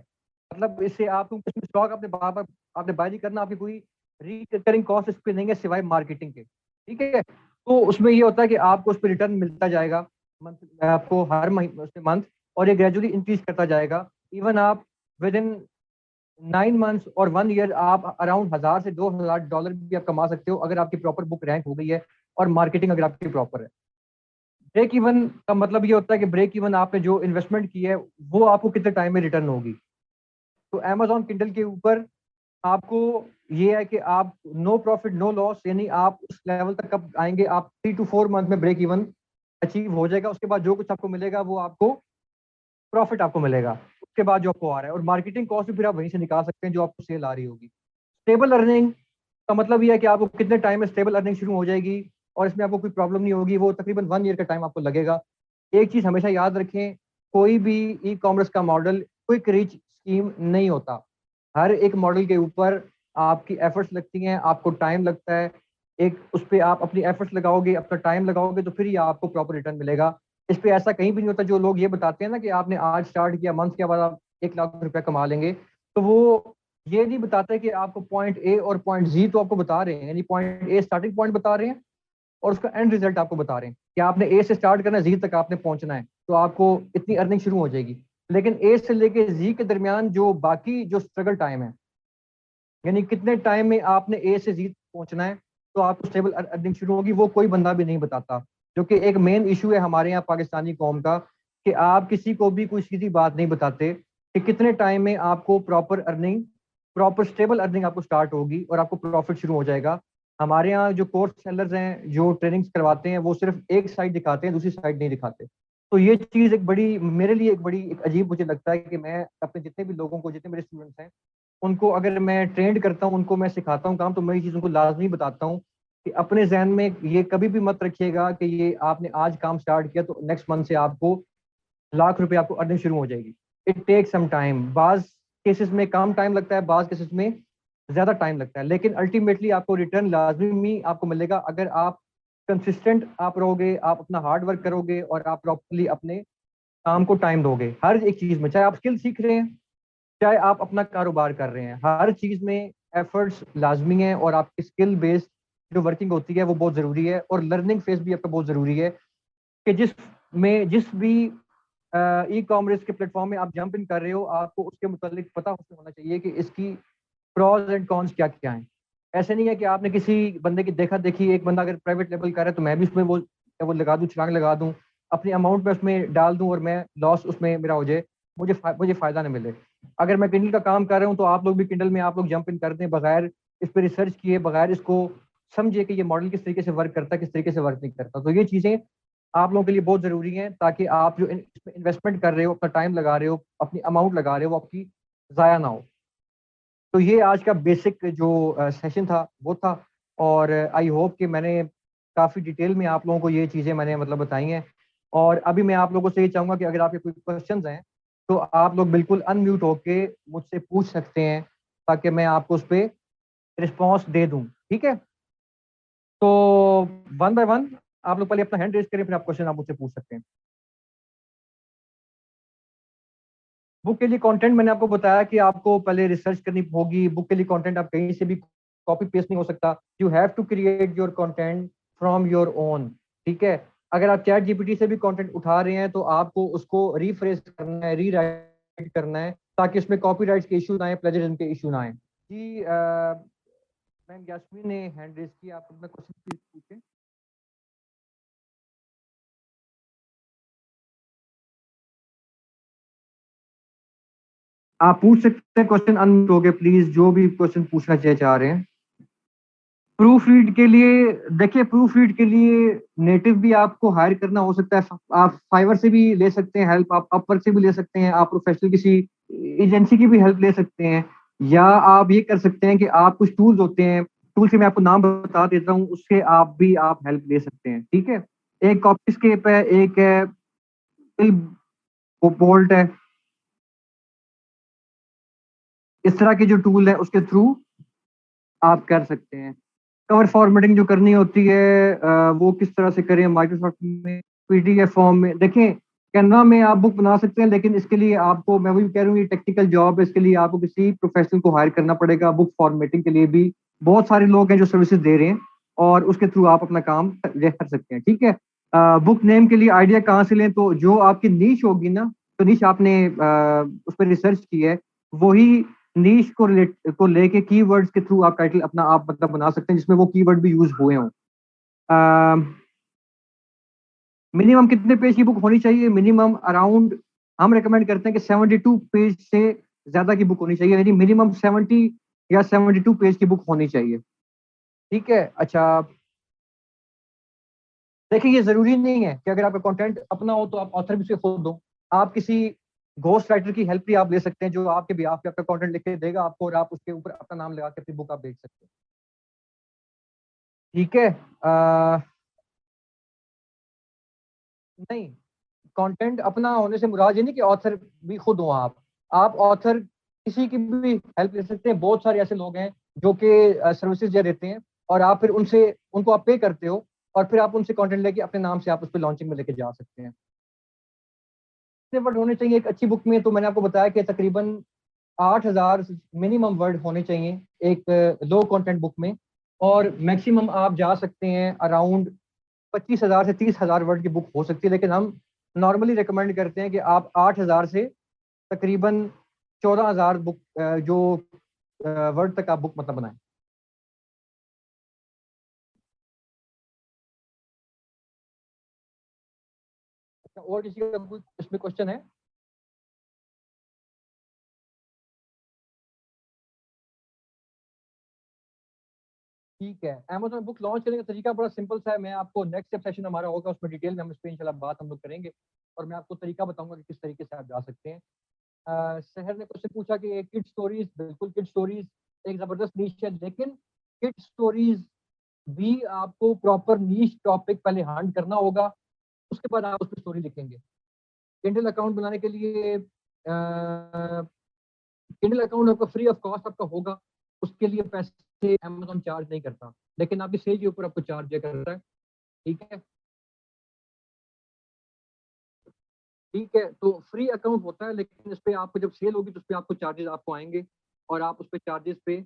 S2: मतलब इससे आपको स्टॉक अपने बार बार आपने बाय नहीं करना, आपकी कोई रिकरिंग कॉस्ट इस पे नहीं है सिवाय मार्केटिंग के। ठीक है, तो उसमें ये होता है कि आपको उस पर रिटर्न मिलता जाएगा मंथ, आपको हर महीने मंथ, और ये ग्रेजुअली इंक्रीज करता जाएगा। इवन आप विद इन 9 मंथ्स और 1 ईयर आप अराउंड 1000 से $2000 भी आप कमा सकते हो, अगर आपकी प्रॉपर बुक रैंक हो गई है और मार्केटिंग अगर आपकी प्रॉपर है। ब्रेक इवन का मतलब ये होता है कि ब्रेक इवन आपने जो इन्वेस्टमेंट की है वो आपको कितने टाइम में रिटर्न होगी। तो अमेजॉन किंडल के ऊपर आपको ये है कि आप नो प्रॉफिट नो लॉस, यानी आप उस लेवल तक कब आएंगे, आप 3 to 4 मंथ में ब्रेक इवन अचीव हो जाएगा। उसके बाद जो कुछ आपको मिलेगा वो आपको प्रॉफिट आपको मिलेगा उसके बाद जो आपको आ रहा है। और मार्केटिंग कॉस्ट भी फिर आप वहीं से निकाल सकते हैं जो आपको सेल आ रही होगी। स्टेबल अर्निंग का मतलब ये है कि आपको कितने टाइम में स्टेबल अर्निंग शुरू हो जाएगी और इसमें आपको कोई प्रॉब्लम नहीं होगी, वो तकरीबन 1 ईयर का टाइम आपको लगेगा। एक चीज हमेशा याद रखें, कोई भी ई कॉमर्स का मॉडल क्विक रीच स्कीम नहीं होता। हर एक मॉडल के ऊपर आपकी एफर्ट्स लगती हैं, आपको टाइम लगता है। एक उस पर आप अपनी एफर्ट्स लगाओगे, अपना टाइम लगाओगे तो फिर ही आपको प्रॉपर रिटर्न मिलेगा। इस पे ऐसा कहीं भी नहीं होता जो लोग ये बताते हैं ना कि आपने आज स्टार्ट किया, मंथ के बाद आप 1 लाख रुपया कमा लेंगे। तो वो ये नहीं बताते कि आपको पॉइंट ए और पॉइंट जी तो आपको बता रहे हैं, यानी पॉइंट ए स्टार्टिंग पॉइंट बता रहे हैं और उसका एंड रिजल्ट आपको बता रहे हैं कि आपने ए से स्टार्ट करना है, जी तक आपने पहुंचना है, तो आपको इतनी अर्निंग शुरू हो जाएगी। लेकिन ए से लेके जी के दरमियान जो बाकी जो स्ट्रगल टाइम है, यानी कितने टाइम में आपने ए से जी पहुंचना है तो आपको स्टेबल अर्निंग शुरू होगी, वो कोई बंदा भी नहीं बताता। जो कि एक मेन इशू है हमारे यहाँ पाकिस्तानी कौम का, कि आप किसी को भी कोई सीधी बात नहीं बताते कि कितने टाइम में आपको proper earning, proper stable earning आपको स्टार्ट होगी और आपको प्रॉफिट शुरू हो जाएगा। हमारे यहाँ जो कोर्स सेलर्स हैं जो ट्रेनिंग्स करवाते हैं वो सिर्फ एक साइड दिखाते हैं, दूसरी साइड नहीं दिखाते। तो ये चीज़ एक बड़ी मेरे लिए एक बड़ी एक अजीब मुझे लगता है कि मैं अपने जितने भी लोगों को, जितने मेरे स्टूडेंट्स हैं, उनको अगर मैं ट्रेंड करता हूँ, उनको मैं सिखाता हूँ काम, तो मैं ये चीज़ उनको लाजमी बताता हूँ कि अपने जहन में ये कभी भी मत रखिएगा कि ये आपने आज काम स्टार्ट किया तो नेक्स्ट मंथ से आपको लाख रुपए आपको अर्निंग शुरू हो जाएगी। इट टेक सम टाइम, बाज केसेस में कम टाइम लगता है, बाज केसेस में ज्यादा टाइम लगता है, लेकिन अल्टीमेटली आपको रिटर्न लाजमी आपको मिलेगा अगर आप कंसिस्टेंट आप रहोगे, आप अपना हार्ड वर्क करोगे और आप प्रॉपरली अपने काम को टाइम दोगे। हर एक चीज में, चाहे आप स्किल सीख रहे हैं, चाहे आप अपना कारोबार कर रहे हैं, हर चीज में एफर्ट्स लाजमी है और आपकी स्किल बेस्ड जो वर्किंग होती है वो बहुत जरूरी है। और लर्निंग फेज भी आपका बहुत जरूरी है कि जिस भी ई कॉमर्स के प्लेटफॉर्म में आप जंप इन कर रहे हो, आपको उसके मुतालिक पता होना चाहिए कि इसकी प्रॉज एंड कॉन्स क्या क्या हैं। ऐसे नहीं है कि आपने किसी बंदे की देखा देखी, एक बंदा अगर प्राइवेट लेवल कर रहा है तो मैं भी उसमें वो लगा दूं, छलांग लगा दूं, अपनी अमाउंट में उसमें डाल दूं और मैं लॉस उसमें मेरा हो जाए, मुझे फायदा ना मिले। अगर मैं किंडल का काम कर रहा हूँ तो आप लोग भी किंडल में आप लोग जंप इन करते हैं बगैर इस पर रिसर्च किए, बगैर इसको समझिए कि ये मॉडल किस तरीके से वर्क करता है, किस तरीके से वर्क नहीं करता। तो ये चीज़ें आप लोगों के लिए बहुत ज़रूरी हैं ताकि आप जो इसमें इन्वेस्टमेंट कर रहे हो, अपना टाइम लगा रहे हो, अपनी अमाउंट लगा रहे हो, वो आपकी ज़ाया ना हो। तो ये आज का बेसिक जो सेशन था वो था। और आई होप कि मैंने काफ़ी डिटेल में आप लोगों को ये चीज़ें मैंने मतलब बताई हैं। और अभी मैं आप लोगों से ये चाहूँगा कि अगर आपके कोई क्वेश्चंस हैं तो आप लोग बिल्कुल अनम्यूट होके मुझसे पूछ सकते हैं ताकि मैं आपको उस पर रिस्पॉन्स दे दूँ। ठीक है, तो वन बाय वन आप लोग पहले अपना हैंड रेज करें, फिर आप क्वेश्चन आप मुझसे पूछ सकते हैं। बुक के लिए कंटेंट मैंने आपको बताया कि आपको पहले रिसर्च करनी होगी। बुक के लिए कंटेंट आप कहीं से भी कॉपी पेस्ट नहीं हो सकता। You have to create your content from your own. ठीक है, अगर आप चैट जीपीटी से भी कंटेंट उठा रहे हैं तो आपको उसको रीफ्रेश करना है, रीराइट करना है ताकि उसमें कॉपीराइट के इशू ना आए, प्लेजरिज्म के इशू ना आए। जी मैम यास्मीन ने हैंड रेज किया, आप अपना क्वेश्चन प्लीज पूछें। आप पूछ सकते हैं, क्वेश्चन अनम्यूट हो गए प्लीज, जो भी क्वेश्चन पूछना चाह रहे हैं। प्रूफ रीड के लिए, देखिए प्रूफ रीड के लिए नेटिव भी आपको हायर करना हो सकता है, आप फाइवर से भी ले सकते हैं हेल्प, आप अपवर्क से भी ले सकते हैं, आप प्रोफेशनल किसी एजेंसी की भी हेल्प ले सकते हैं, या आप ये कर सकते हैं कि आप कुछ टूल्स होते हैं, टूल से मैं आपको नाम बता देता हूँ, उससे आप हेल्प ले सकते हैं, ठीक है। एक कॉपीस्केप है, एक है बोल्ट है, इस तरह के जो टूल है उसके थ्रू आप कर सकते हैं। कवर फॉर्मेटिंग जो करनी होती है वो किस तरह से करें माइक्रोसॉफ्ट में, पीडीएफ फॉर्म में। देखें कैनवा में आप बुक बना सकते हैं, लेकिन इसके लिए आपको, मैं वही कह रहा हूँ, ये टेक्निकल जॉब है, इसके लिए आपको किसी प्रोफेशनल को हायर करना पड़ेगा। बुक फॉर्मेटिंग के लिए भी बहुत सारे लोग हैं जो सर्विसेज दे रहे हैं, और उसके थ्रू आप अपना काम कर सकते हैं, ठीक है। बुक नेम के लिए आइडिया कहाँ से लें, तो जो आपकी नीश होगी ना, तो नीश आपने उस पर रिसर्च की है, वही नीश को लेके कीवर्ड्स के थ्रू आप टाइटल अपना आप मतलब बना सकते हैं, जिसमें वो कीवर्ड भी यूज हुए हों। मिनिमम कितने पेज की बुक होनी चाहिए? मिनिमम अराउंड, हम रेकमेंड करते हैं कि 72 पेज से ज्यादा की बुक होनी चाहिए, यानी मिनिमम 70 या 72 पेज की बुक होनी चाहिए, ठीक है। अच्छा, देखिए ये जरूरी नहीं है कि अगर आपका कंटेंट अपना हो तो आप ऑथर भी उसे खुद दो, आप किसी घोस्ट राइटर की हेल्प भी आप ले सकते हैं, जो आपके बिहाफ पे आपका कंटेंट लिख के देगा आपको, और आप उसके ऊपर अपना नाम लगा के अपनी बुक आप बेच सकते हैं, ठीक है। नहीं, कंटेंट अपना होने से मुराद ये नहीं कि ऑथर भी खुद हो आप ऑथर किसी की भी हेल्प ले सकते हैं। बहुत सारे ऐसे लोग हैं जो कि सर्विसेज दे देते हैं, और आप फिर उनसे, उनको आप पे करते हो, और फिर आप उनसे कंटेंट लेके अपने नाम से आप उस पर लॉन्चिंग में लेके जा सकते हैं। कितने वर्ड होने चाहिए एक अच्छी बुक में? तो मैंने आपको बताया कि तकरीबन 8,000 मिनिमम वर्ड होने चाहिए एक लो कंटेंट बुक में, और मैक्सिमम आप जा सकते हैं अराउंड 25,000 से 30,000 वर्ड की बुक हो सकती है, लेकिन हम नॉर्मली रिकमेंड करते हैं कि आप 8,000 से तकरीबन 14,000 बुक जो वर्ड तक आप बुक मतलब बनाएं। अच्छा, और किसी का कोई इसमें क्वेश्चन है? ठीक है, अमेजोन बुक लॉन्च करने का तरीका बड़ा सिंपल सा है। मैं आपको नेक्स्ट सेशन हमारा होगा, उसमें डिटेल में हम इस पर इंशाल्लाह बात हम लोग करेंगे, और मैं आपको तरीका बताऊंगा कि किस तरीके से आप जा सकते हैं। शहर ने क्वेश्चन पूछा कि किड स्टोरीज, बिल्कुल किड स्टोरीज एक जबरदस्त नीश है, लेकिन किड स्टोरीज भी आपको प्रॉपर नीश टॉपिक पहले हंट करना होगा, उसके बाद आप उस पर स्टोरी लिखेंगे। किंडल अकाउंट बनाने के लिए किंडल अकाउंट आपका फ्री ऑफ कॉस्ट आपका होगा, उसके लिए पैसे अमेजोन चार्ज नहीं करता, लेकिन आपकी सेल के ऊपर आपको चार्ज कर रहा है, ठीक है। ठीक है, तो फ्री अकाउंट होता है, लेकिन इस पे आपको जब सेल होगी तो उस पर आपको चार्जेस आपको आएंगे, और आप उस पे चार्जेस पे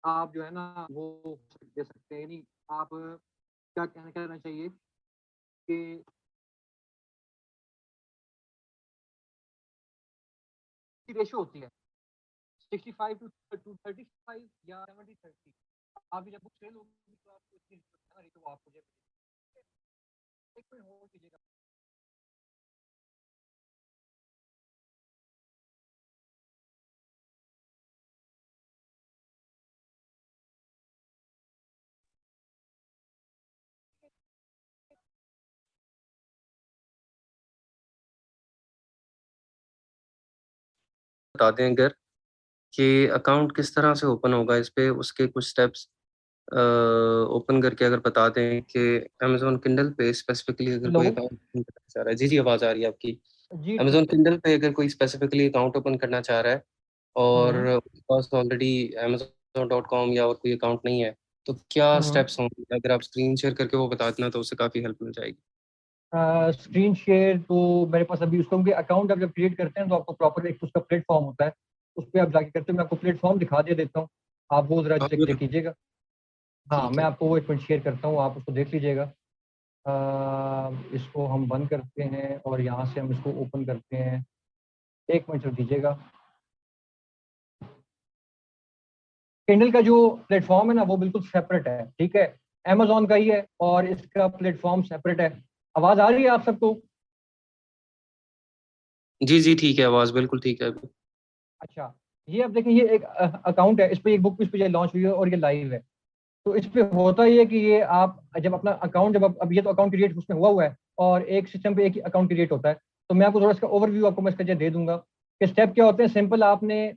S2: आप जो है ना वो दे सकते हैं। यानी आप क्या कहना चाहिए कि रेशो होती है 65 टू 35 या 70-30। आपकी जब बुक सेल होगी तो आपको इसकी रेशो वो आपको एक मिनट होल्ड कीजिएगा।
S1: बता दें अगर कि अकाउंट किस तरह से ओपन होगा इस पे, उसके कुछ स्टेप्स ओपन करके अगर बता दें कि अमेजोन किंडल पे स्पेसिफिकली अगर
S2: हेलो।
S1: कोई अकाउंट ओपन करना चाह रहा है। जी जी, आवाज़ आ रही है आपकी।
S2: जी
S1: अमेजोन
S2: ठीक है।
S1: किंडल पे अगर कोई स्पेसिफिकली अकाउंट ओपन करना चाह रहा है और
S2: हम्म
S1: उसके पास ऑलरेडी amazon.com या और कोई अकाउंट नहीं है, तो क्या
S2: हम्म
S1: स्टेप्स होंगे? अगर आप स्क्रीन शेयर करके वो बता देना तो उससे काफ़ी हेल्प मिल जाएगी।
S2: स्क्रीन शेयर तो मेरे पास अभी उसका, क्योंकि अकाउंट आप जब क्रिएट करते हैं तो आपको प्रॉपर एक उसका प्लेटफॉर्म होता है, उस पर आप जाके करते हैं। मैं आपको प्लेटफॉर्म दिखा दे देता हूँ, आप वो जरा
S1: आप
S2: चेक कीजिएगा। हाँ,
S1: ठीक
S2: मैं
S1: है।
S2: आपको वो एक मिनट शेयर करता हूँ, आप उसको देख लीजिएगा। इसको हम बंद करते हैं और यहाँ से हम इसको ओपन करते हैं। एक मिनट दीजिएगा। किंडल का जो प्लेटफॉर्म है ना वो बिल्कुल सेपरेट है, ठीक है। अमेजोन का ही है और इसका प्लेटफॉर्म सेपरेट है। आवाज आ रही है आप सबको?
S1: जी जी ठीक है, आवाज़ बिल्कुल ठीक है अभी।
S2: अच्छा, ये अब देखिए, ये एक अकाउंट है, इस पे एक बुक इस पे लॉन्च हुई है और ये लाइव है। तो इस पे होता ही है कि ये आप जब अपना अकाउंट, जब अब ये तो अकाउंट क्रिएट उसमें हुआ है, और एक सिस्टम पे एक ही अकाउंट क्रिएट होता है। तो मैं आपको थोड़ा इसका ओवरव्यू आपको मैं इसका जो दे दूंगा कि स्टेप क्या होते हैं। सिंपल, आपने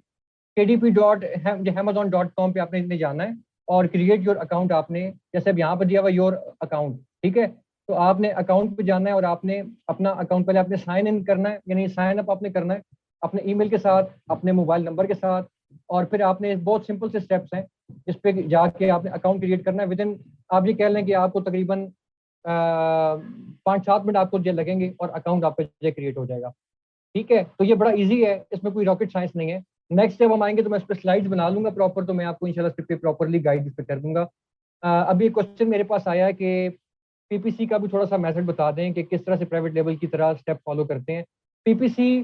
S2: kdp.amazon.com पे आपने इतने जाना है और क्रिएट योर अकाउंट। आपने जैसे अब यहाँ पर दिया हुआ योर अकाउंट, ठीक है। तो आपने अकाउंट पे जाना है और आपने अपना अकाउंट पहले आपने साइन इन करना है, यानी साइन अप आपने करना है अपने ईमेल के साथ, अपने मोबाइल नंबर के साथ। और फिर आपने बहुत सिंपल से स्टेप्स हैं, इस पे जाके आपने अकाउंट क्रिएट करना है। विद इन, आप ये कह लें कि आपको तकरीबन 5-7 मिनट आपको जो लगेंगे और अकाउंट आपका जो क्रिएट हो जाएगा। ठीक है, तो ये बड़ा इजी है, इसमें कोई रॉकेट साइंस नहीं है। नेक्स्ट जब हम आएंगे तो मैं इस पर स्लाइड्स बना लूंगा प्रॉपर, तो मैं आपको इंशाल्लाह इस पे प्रॉपरली गाइड इस पे कर दूंगा। अभी एक क्वेश्चन मेरे पास आया है कि पीपीसी का भी थोड़ा सा मेथड बता दें कि किस तरह से प्राइवेट लेवल की तरह स्टेप फॉलो करते हैं। पीपीसी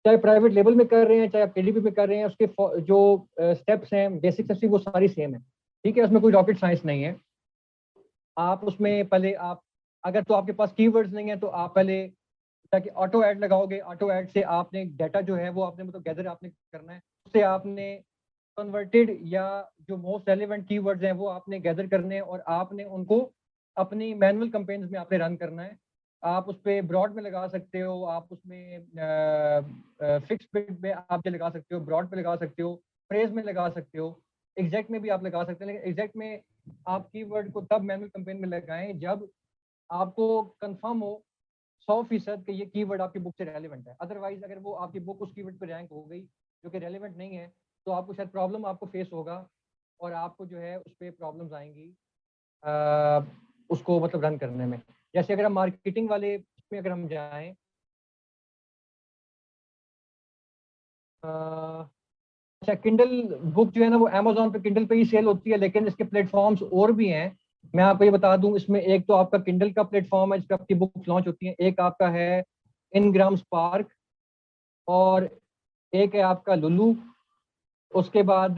S2: चाहे प्राइवेट लेवल में कर रहे हैं, चाहे आप केडीपी में कर रहे हैं, उसके जो स्टेप्स हैं, बेसिक स्टेप्स, वो सारी सेम है। ठीक है, उसमें कोई रॉकेट साइंस नहीं है। आप उसमें पहले आप, अगर तो आपके पास कीवर्ड्स नहीं है तो आप पहले ताकि ऑटो ऐड लगाओगे, ऑटो ऐड से आपने डाटा जो है वो आपने मतलब गैदर आपने करना है, उससे आपने कन्वर्टेड या जो मोस्ट रेलिवेंट कीवर्ड्स हैं वो आपने गैदर करने हैं और आपने उनको अपनी मैनुअल कैंपेन्स में आपने रन करना है। आप उस पर ब्रॉड में लगा सकते हो, आप उसमें फिक्स बिट में आप जो लगा सकते हो, ब्रॉड पे लगा सकते हो, फ्रेज में लगा सकते हो, एग्जैक्ट में भी आप लगा सकते हैं। लेकिन एग्जैक्ट में आप कीवर्ड को तब मैनुअल कैंपेन में लगाएं जब आपको कंफर्म हो 100% कि ये कीवर्ड आपकी बुक से रेलिवेंट है। अदरवाइज अगर वो आपकी बुक उस कीवर्ड पर रैंक हो गई जो कि रेलिवेंट नहीं है, तो आपको शायद प्रॉब्लम आपको फेस होगा और आपको जो है उस पर प्रॉब्लम्स आएंगी उसको मतलब रन करने में। जैसे अगर हम मार्केटिंग वाले में अगर हम जाएं, अच्छा, किंडल बुक जो है ना वो अमेजोन पे किंडल पे ही सेल होती है, लेकिन इसके प्लेटफॉर्म्स और भी हैं। मैं आपको ये बता दूं, इसमें एक तो आपका किंडल का प्लेटफॉर्म है जिस पर आपकी बुक लॉन्च होती है, एक आपका है इनग्राम स्पार्क, और एक है आपका लुलु। उसके बाद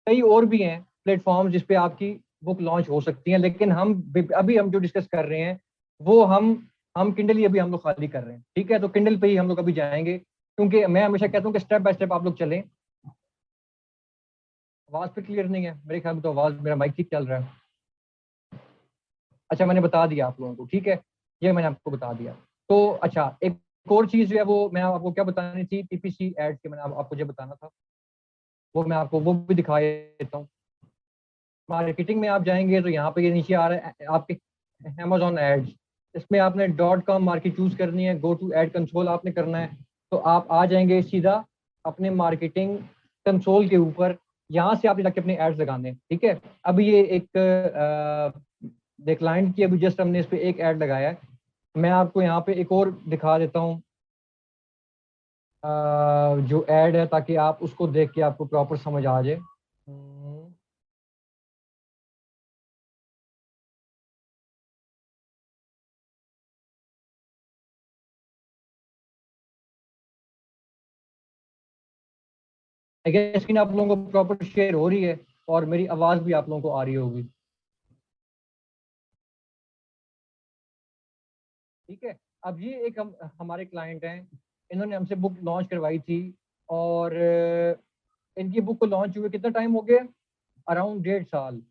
S2: कई और भी हैं प्लेटफॉर्म जिस पे आपकी बुक लॉन्च हो सकती है, लेकिन हम अभी हम जो डिस्कस कर रहे हैं वो हम किंडल ही अभी हम लोग खाली कर रहे हैं। ठीक है, तो किंडल पे ही हम लोग अभी जाएंगे, क्योंकि मैं हमेशा कहता हूँ कि स्टेप बाय स्टेप आप लोग चलें। आवाज पे क्लियर नहीं है मेरे ख्याल में, तो आवाज मेरा माइक ठीक चल रहा है। अच्छा, मैंने बता दिया आप लोगों को, ठीक है, ये मैंने आपको बता दिया। तो अच्छा, एक और चीज जो है वो मैं आपको क्या बतानी थी, टीपीसी एड्स के मैंने आपको जो बताना था वो मैं आपको वो भी दिखा देता हूँ। मार्केटिंग में आप जाएंगे तो यहाँ पे ये नीचे आ रहा है आपके अमेजोन एड्स। इसमें आपने .com मार्केट चूज करनी है, गो टू एड कंसोल आपने करना है। तो आप आ जाएंगे सीधा अपने मार्केटिंग कंसोल के ऊपर, यहाँ से आपने जाके अपने एड्स लगाने हैं। ठीक है, अभी ये एक क्लाइंट की अभी जस्ट हमने इस पे एक ऐड लगाया है। मैं आपको यहाँ पे एक और दिखा देता हूँ जो ऐड है, ताकि आप उसको देख के आपको प्रॉपर समझ आ जाए। स्क्रीन आप लोगों को प्रॉपर शेयर हो रही है और मेरी आवाज भी आप लोगों को आ रही होगी। ठीक है, अब ये एक हमारे क्लाइंट हैं, इन्होंने हमसे बुक लॉन्च करवाई थी और इनकी बुक को लॉन्च हुए कितना टाइम हो गया, अराउंड 1.5 साल।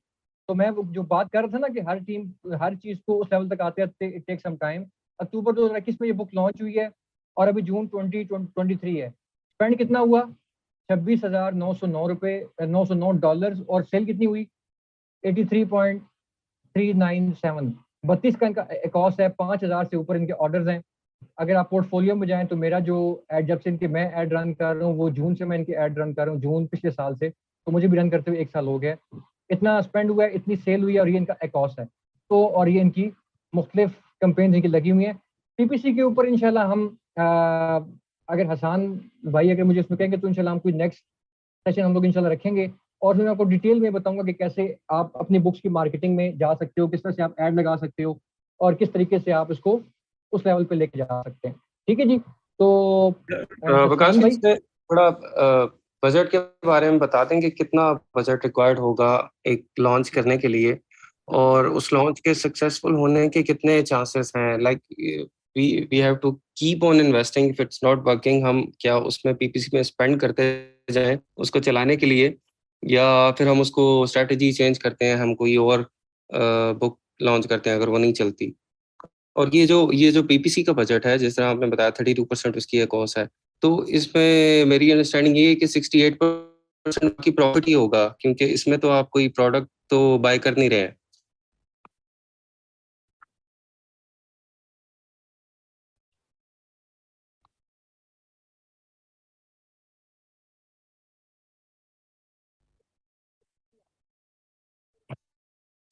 S2: तो मैं जो बात कर रहा था ना कि हर टीम हर चीज को उस लेवल तक आते हैं, इट टेक सम टाइम। अक्टूबर 2021 में ये बुक लॉन्च हुई है और अभी जून 2023 है। स्पेंड कितना हुआ, 26,909 रुपये, $909, और सेल कितनी हुई, 83.397। 32 का इनका कॉस्ट है, 5,000 से ऊपर इनके ऑर्डर्स हैं। अगर आप पोर्टफोलियो में जाएं तो मेरा जो एड, जब से इनके मैं ऐड रन कर रहा हूँ, वो जून से मैं इनके ऐड रन कर रहा हूँ, जून पिछले साल से, तो मुझे भी रन करते हुए 1 साल हो गया। इतना स्पेंड हुआ है, इतनी सेल हुई है, और ये इनका कॉस्ट है। तो और ये इनकी मुख्तलिफ कंपेन इनकी लगी हुई हैं। पीपीसी के ऊपर इंशाल्लाह हम अगर हसान भाई अगर मुझे इसमें कहेंगे तो इंशाल्लाह हम कोई नेक्स्ट सेशन हम लोग इंशाल्लाह रखेंगे, और फिर मैं आपको डिटेल में बताऊंगा कि कैसे आप अपनी बुक्स की मार्केटिंग में जा सकते हो, किस तरह से आप ऐड लगा सकते हो, और किस तरीके से आप इसको उस लेवल पे लेके जा सकते हैं। ठीक है जी, तो
S1: विकास
S2: हसान
S1: जी,
S2: भाई।
S1: इससे थोड़ा बजट के बारे में बता देंगे, कितना बजट रिक्वायर्ड होगा एक लॉन्च करने के लिए, और उस लॉन्च के सक्सेसफुल होने के कितने चांसेस हैं, like we have to keep on investing. If it's not working, हम क्या उसमें पीपीसी में स्पेंड करते जाएं उसको चलाने के लिए, या फिर हम उसको स्ट्रेटजी चेंज करते हैं, हम कोई और बुक लॉन्च करते हैं अगर वो नहीं चलती। और ये जो पीपीसी का बजट है, जिस तरह आपने बताया 32% उसकी कॉस्ट है, तो इसमें मेरी अंडरस्टैंडिंग ये है कि 68% की प्रॉफिट ही होगा, क्योंकि इसमें तो आप कोई प्रोडक्ट तो बाय कर नहीं रहे हैं।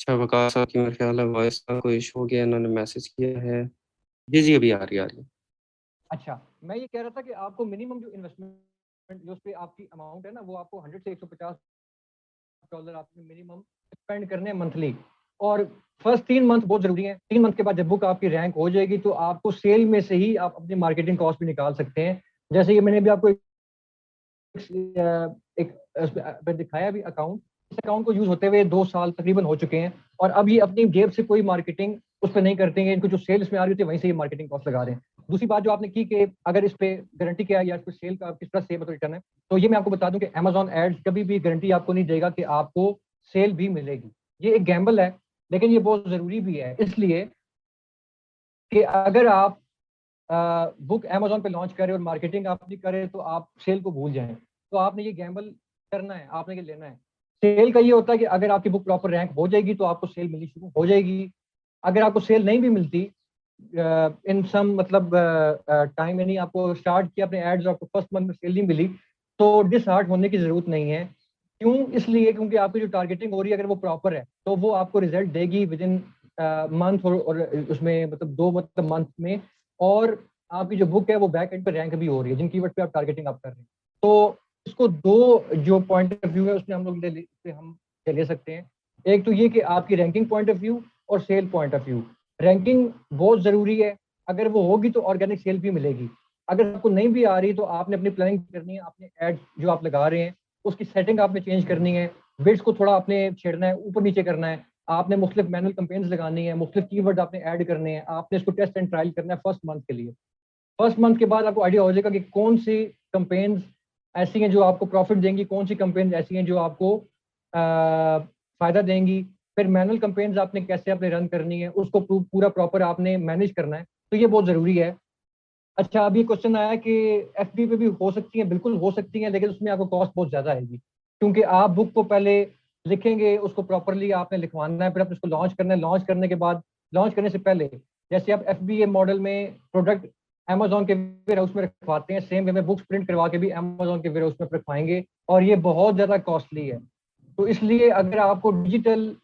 S1: अच्छा वकास साहब की मेरे ख्याल है वॉइस का कोई इशू हो गया, इन्होंने मैसेज किया है। जी जी, अभी आ रही, आ रही है।
S2: अच्छा, मैं ये कह रहा था कि आपको मिनिमम जो इन्वेस्टमेंट जो उस पे आपकी अमाउंट है ना, वो आपको 100 से $150 आपके मिनिमम स्पेंड करने हैं मंथली। और फर्स्ट 3 मंथ बहुत जरूरी है। 3 मंथ के बाद जब बुक आपकी रैंक हो जाएगी तो आपको सेल में से ही आप अपनी मार्केटिंग कॉस्ट भी निकाल सकते हैं। जैसे कि मैंने भी आपको एक उस पे दिखाया भी अकाउंट। इस अकाउंट को यूज होते हुए 2 साल तकरीबन हो चुके हैं, और अब ये अपनी जेब से कोई मार्केटिंग उस पर नहीं करते हैं। इनको जो सेल्स में आ रही होती है वहीं से ये मार्केटिंग कॉस्ट लगा रहे हैं। दूसरी बात जो आपने की कि अगर इस पे गारंटी क्या है या इस पे सेल का किस तरह से मतलब रिटर्न है, तो ये मैं आपको बता दूं कि Amazon एड्स कभी भी गारंटी आपको नहीं देगा कि आपको सेल भी मिलेगी। ये एक गैम्बल है, लेकिन ये बहुत जरूरी भी है, इसलिए कि अगर आप बुक Amazon पे लॉन्च करें और मार्केटिंग आप नहीं करें तो आप सेल को भूल जाएं। तो आपने ये गैम्बल करना है, आपने ये लेना है। सेल का ये होता है कि अगर आपकी बुक प्रॉपर रैंक हो जाएगी तो आपको सेल मिलनी शुरू हो जाएगी। अगर आपको सेल नहीं भी मिलती इन सम मतलब टाइम, यानी आपको स्टार्ट किया अपने एड्स और आपको फर्स्ट मंथ में सेल नहीं मिली, तो डिसहार्ट होने की जरूरत नहीं है। क्यों? इसलिए क्योंकि आपकी जो टारगेटिंग हो रही है अगर वो प्रॉपर है तो वो आपको रिजल्ट देगी विद इन मंथ, और उसमें मतलब 2 मंथ में। और आपकी जो बुक है वो बैक एंड पे रैंक भी हो रही है जिन कीवर्ड पे आप टारगेटिंग आप कर रहे हैं। तो इसको दो जो पॉइंट ऑफ व्यू है उसमें हम लोग ले सकते हैं। एक तो ये कि आपकी रैंकिंग पॉइंट ऑफ व्यू और cell point of view. Ranking बहुत ज़रूरी है, अगर वो होगी तो ऑर्गेनिक सेल भी मिलेगी। अगर आपको नहीं भी आ रही तो आपने अपनी प्लानिंग करनी है, अपने एड जो आप लगा रहे हैं उसकी सेटिंग आपने चेंज करनी है, बिड्स को थोड़ा आपने छेड़ना है, ऊपर नीचे करना है, आपने मुख्तलिफ मैनुअल कंपेन्स लगानी है, मुख्तलिफ कीवर्ड आपने ऐड करने हैं, आपने इसको टेस्ट एंड ट्रायल करना है फर्स्ट मंथ के लिए। फर्स्ट मंथ के बाद आपको आइडिया हो जाएगा कि कौन सी कंपेन्स ऐसी हैं जो आपको प्रॉफिट देंगी, कौन सी कंपेन्स ऐसी हैं जो आपको फायदा देंगी। फिर मैनुअल कंपेन्स आपने कैसे आपने रन करनी है, उसको पूरा प्रॉपर आपने मैनेज करना है, तो ये बहुत ज़रूरी है। अच्छा, अभी क्वेश्चन आया कि एफबी पे भी हो सकती है, बिल्कुल हो सकती है, लेकिन उसमें आपको कॉस्ट बहुत ज़्यादा आएगी, क्योंकि आप बुक को पहले लिखेंगे, उसको प्रॉपरली आपने लिखवाना है, फिर आपने उसको लॉन्च करना है। लॉन्च करने के बाद, लॉन्च करने से पहले जैसे आप एफबीए मॉडल में प्रोडक्ट अमेजोन के वेयर हाउस में रखवाते हैं, सेम वे में बुक्स प्रिंट करवा के भी अमेजोन के वेयर हाउस में रखवाएंगे, और ये बहुत ज़्यादा कॉस्टली है। तो इसलिए अगर आपको डिजिटल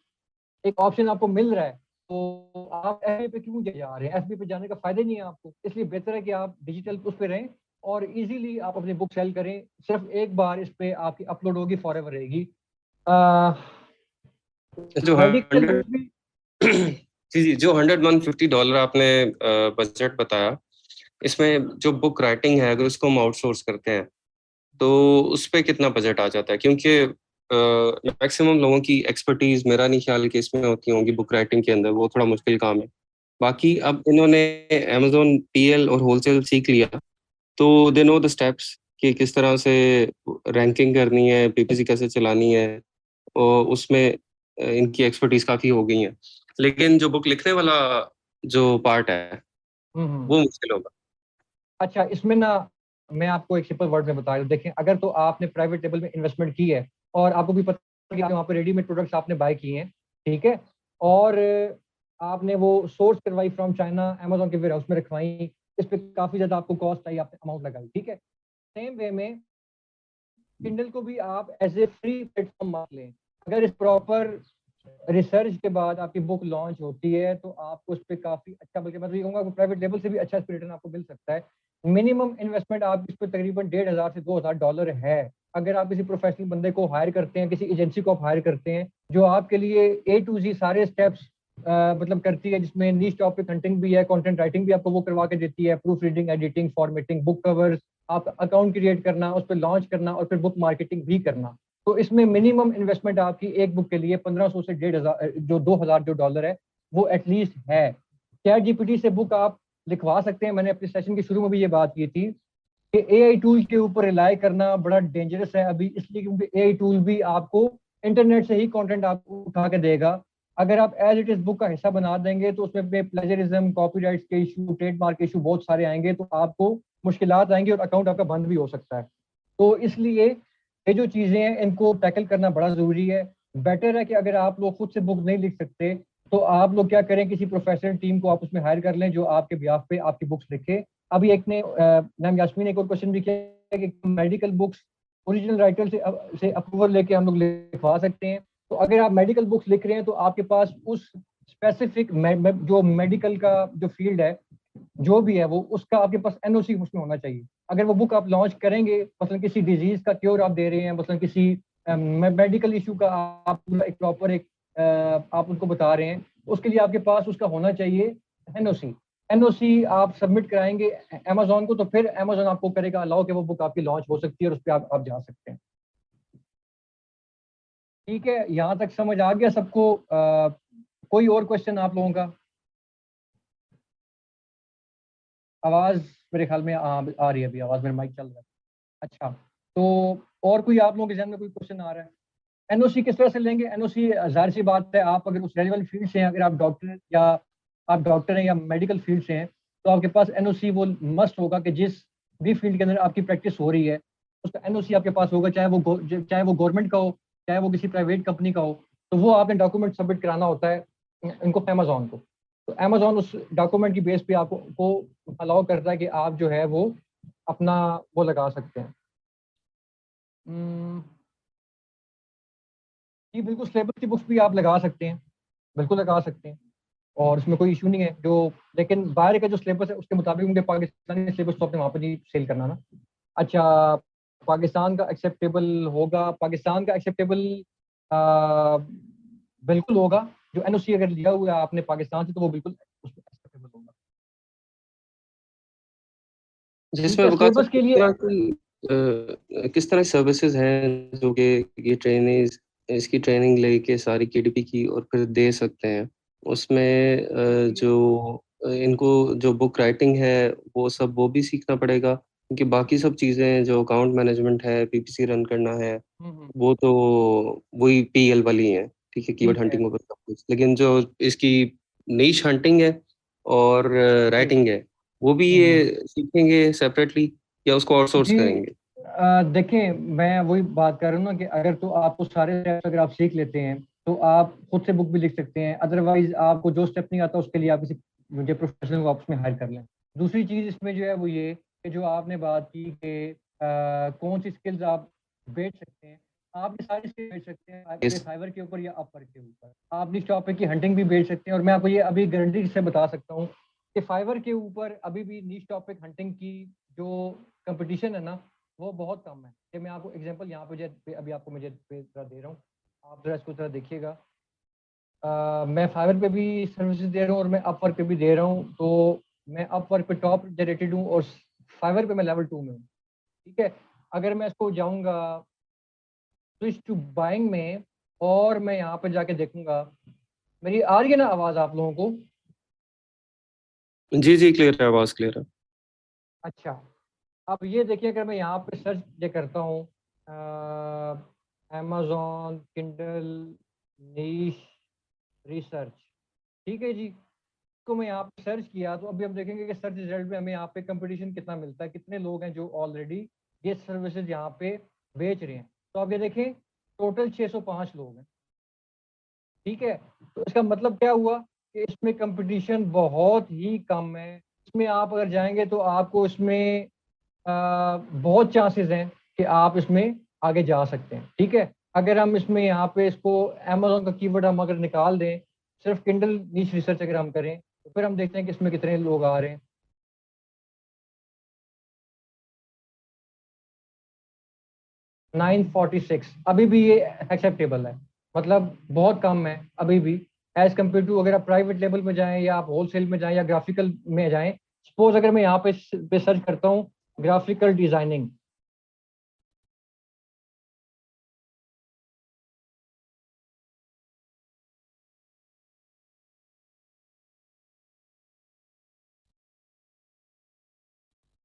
S2: एक ऑप्शन आपको मिल रहा है तो आप एफ पे क्यों जा रहे हैं? एफ पे जाने का फायदा नहीं है आपको, इसलिए बेहतर है कि आप डिजिटल उस पर रहें और इजीली आप अपनी बुक सेल करें। सिर्फ एक बार इस पे आपकी अपलोड होगी, फॉरएवर रहेगी।
S1: जो
S2: मेडिकल
S1: 100
S2: बुक भी।
S1: जी जी, जो $100-150 आपने बजट बताया, इसमें जो बुक राइटिंग है अगर उसको हम आउटसोर्स करते हैं तो उस पे कितना बजट आ जाता है? क्योंकि मैक्सिमम लोगों की एक्सपर्टीज मेरा नहीं ख्याल कि इसमें होती होंगी बुक राइटिंग के अंदर, वो थोड़ा मुश्किल काम है। बाकी अब इन्होंने अमेजोन पीएल और होलसेल सीख लिया, तो दे नो द स्टेप्स कि किस तरह से रैंकिंग करनी है, पीपीसी कैसे चलानी है, और उसमें इनकी एक्सपर्टीज काफ़ी हो गई है। लेकिन जो बुक लिखने वाला जो पार्ट है
S2: हम्म।
S1: वो मुश्किल होगा।
S2: अच्छा, इसमें ना मैं आपको एक सिंपल वर्ड में बता दूं। देखें, अगर तो आपने प्राइवेट लेवल में इन्वेस्टमेंट की है और आपको भी पता है कि वहाँ पे रेडीमेड प्रोडक्ट्स आपने बाय किए हैं, ठीक है, और आपने वो सोर्स करवाई फ्रॉम चाइना, अमेजोन के वेयर हाउस में रखवाई, इस पे काफ़ी ज़्यादा आपको कॉस्ट आई, आपने अमाउंट लगाई, ठीक है। सेम वे में किंडल को भी आप एज ए फ्री प्लेटफॉर्म मान लें। अगर इस प्रॉपर रिसर्च के बाद आपकी बुक लॉन्च होती है तो आपको उस पर काफ़ी अच्छा, बल्कि मैं तो ये कहूँगा प्राइवेट लेवल से भी अच्छा रिटर्न आपको मिल सकता है। मिनिमम इन्वेस्टमेंट आप इस पर तकरीबन 1,500 से $2,000 है। अगर आप किसी प्रोफेशनल बंदे को हायर करते हैं, किसी एजेंसी को आप हायर करते हैं जो आपके लिए ए टू जी सारे स्टेप्स मतलब करती है, जिसमें नीश टॉपिक हंटिंग भी है, कंटेंट राइटिंग भी आपको वो करवा के देती है, proof reading, editing, formatting, book covers, आप अकाउंट क्रिएट करना, उस पर लॉन्च करना और फिर बुक मार्केटिंग भी करना। तो इसमें मिनिमम इन्वेस्टमेंट आपकी एक बुक के लिए 1500 से 1,500 जो 2,000 जो डॉलर है वो एटलीस्ट है। चैट जीपीटी से बुक आप लिखवा सकते हैं। मैंने अपने सेशन के शुरू में भी ये बात की थी कि एआई टूल के ऊपर रिलाई करना बड़ा डेंजरस है अभी, इसलिए क्योंकि एआई टूल भी आपको इंटरनेट से ही कंटेंट आपको उठा के देगा। अगर आप एज इट इज बुक का हिस्सा बना देंगे तो उसमें प्लेजरिज्म, कॉपीराइट्स के इशू, ट्रेडमार्क के इशू बहुत सारे आएंगे, तो आपको मुश्किलात आएंगी और अकाउंट आपका बंद भी हो सकता है। तो इसलिए ये जो चीज़ें हैं इनको टैकल करना बड़ा ज़रूरी है। बेटर है कि अगर आप लोग खुद से बुक नहीं लिख सकते तो आप लोग क्या करें, किसी प्रोफेशनल टीम को आप उसमें हायर कर लें जो आपके बिहाफ पे आपकी बुक्स लिखे। अभी एक ने मैम यास्मीन ने एक और क्वेश्चन भी किया कि मेडिकल बुक्स ओरिजिनल राइटर से अप्रूवल लेके हम लोग लिखवा सकते हैं। तो अगर आप मेडिकल बुक्स लिख रहे हैं तो आपके पास उस स्पेसिफिक जो मेडिकल का जो फील्ड है जो भी है वो उसका आपके पास एनओसी उसमें होना चाहिए। अगर वो बुक आप लॉन्च करेंगे, मतलब किसी डिजीज का क्योर आप दे रहे हैं, मतलब किसी मेडिकल इशू का आप एक प्रॉपर एक आप उनको बता रहे हैं, उसके लिए आपके पास उसका होना चाहिए एनओसी। एनओसी आप सबमिट कराएंगे अमेजोन को, तो फिर अमेजोन आपको करेगा अलाउ कि वो बुक आपकी लॉन्च हो सकती है और उस पर आप जा सकते हैं। ठीक है, यहाँ तक समझ आ गया सबको? कोई और क्वेश्चन आप लोगों का? आवाज मेरे ख्याल में आ रही है, अभी आवाज, मेरा माइक चल रहा है। अच्छा, तो और कोई आप लोगों के जहन में कोई क्वेश्चन आ रहा है? एनओसी किस तरह से लेंगे? एनओसी जाहिर सी बात है, आप अगर उस रेलिवेंट फील्ड से हैं, अगर आप डॉक्टर हैं या मेडिकल फील्ड से हैं, तो आपके पास एनओसी वो मस्ट होगा कि जिस भी फील्ड के अंदर आपकी प्रैक्टिस हो रही है उसका एनओसी आपके पास होगा, चाहे वो गवर्नमेंट का हो, चाहे वो किसी प्राइवेट कंपनी का हो। तो वो आपने डॉक्यूमेंट सबमिट कराना होता है इनको, अमेजोन को। तो अमेजोन उस डॉक्यूमेंट की बेस पे आपको को अलाउ करता है कि आप जो है वो अपना वो लगा सकते हैं। जी बिल्कुल, सिलेबस की बुक्स भी आप लगा सकते हैं, बिल्कुल लगा सकते हैं, और उसमें कोई इशू नहीं है। जो लेकिन बाहर का जो सिलेबस है उसके मुताबिक उनके पाकिस्तानी सिलेबस तो अपने वहाँ पर नहीं सेल करना ना। अच्छा, पाकिस्तान का एक्सेप्टेबल होगा? पाकिस्तान का एक्सेप्टेबल बिल्कुल होगा। जो एनओसी अगर लिया हुआ है आपने पाकिस्तान से तो वो बिल्कुल उसमें एक्सेप्टेबल होगा। ठीक
S1: जिसमें
S2: है,
S1: आप बता
S2: सिलेबस
S1: सकते
S2: के
S1: हैं
S2: लिए
S1: किस तरह सर्विसेज हैं जो कि ये ट्रेनिंग इसकी ट्रेनिंग लेके सारी केडीपी की और फिर दे सकते हैं। उसमें जो इनको जो बुक राइटिंग है वो सब वो भी सीखना पड़ेगा, क्योंकि बाकी सब चीज़ें जो अकाउंट मैनेजमेंट है, पीपीसी रन करना है, वो तो वही पीएल वाली हैं। ठीक है, कीवर्ड
S2: ठीक है।
S1: हंटिंग वगैरह सब कुछ, लेकिन जो इसकी नीश हंटिंग है और
S2: जी।
S1: राइटिंग है वो भी ये सीखेंगे सेपरेटली या उसको आउटसोर्स
S2: जी
S1: करेंगे?
S2: देखें, मैं वही बात कर रहा हूँ ना कि अगर तो आपको सारे स्टेप्स अगर आप सीख लेते हैं तो आप खुद से बुक भी लिख सकते हैं। अदरवाइज आपको जो स्टेप नहीं आता उसके लिए आप किसी मुझे प्रोफेशनल को आप उसमें हायर कर लें। दूसरी चीज़ इसमें जो है वो ये कि जो आपने बात की कि कौन सी स्किल्स आप बेच सकते हैं। आप ये सारी स्किल बेच सकते हैं
S1: यस।
S2: फाइवर के ऊपर या अपवर्क के ऊपर। आप निश टॉपिक की हंटिंग भी बेच सकते हैं, और मैं आपको ये अभी गारंटी से बता सकता हूँ कि फाइवर के ऊपर अभी भी निश टॉपिक हंटिंग की जो कंपटीशन है ना वो बहुत कम है। कि मैं आपको एग्जांपल यहाँ पे अभी आपको मुझे जरा दे रहा हूँ, आप जरा इसको जरा देखिएगा। मैं फाइवर पे भी सर्विसेज दे रहा हूँ और मैं अपवर्क पे भी दे रहा हूँ। तो मैं अपवर्क पे टॉप रेटेड हूँ और फाइवर पे मैं लेवल 2 में हूँ। ठीक है, अगर मैं इसको जाऊँगा स्विच टू बाइंग में और मैं यहाँ पे जाके देखूंगा, मेरी आ रही है ना आवाज़ आप लोगों को?
S1: जी जी, क्लियर है, आवाज क्लियर है।
S2: अच्छा, अब ये देखिए, अगर मैं यहाँ पे सर्च ये करता हूँ amazon किंडल नीश रिसर्च, ठीक है जी, तो मैं यहाँ पे सर्च किया तो अभी हम देखेंगे कि सर्च रिजल्ट में हमें यहाँ पे कंपटीशन कितना मिलता है, कितने लोग हैं जो ऑलरेडी ये सर्विसेज यहाँ पे बेच रहे हैं। तो आप ये देखें, टोटल 605 लोग हैं। ठीक है, तो इसका मतलब क्या हुआ कि इसमें कंपटीशन बहुत ही कम है। इसमें आप अगर जाएंगे तो आपको इसमें बहुत चांसेस हैं कि आप इसमें आगे जा सकते हैं। ठीक है, अगर हम इसमें यहाँ पे इसको अमेजोन का कीवर्ड हम अगर निकाल दें, सिर्फ किंडल नीच रिसर्च अगर हम करें तो फिर हम देखते हैं कि इसमें कितने लोग आ रहे हैं। 946 अभी भी ये एक्सेप्टेबल है, मतलब बहुत कम है अभी भी एज कम्पेयर टू अगर आप प्राइवेट लेवल में जाएं या आप होलसेल में जाएं या ग्राफिकल में जाएं। सपोज अगर मैं यहाँ पे सर्च करता हूँ ग्राफिकल डिजाइनिंग,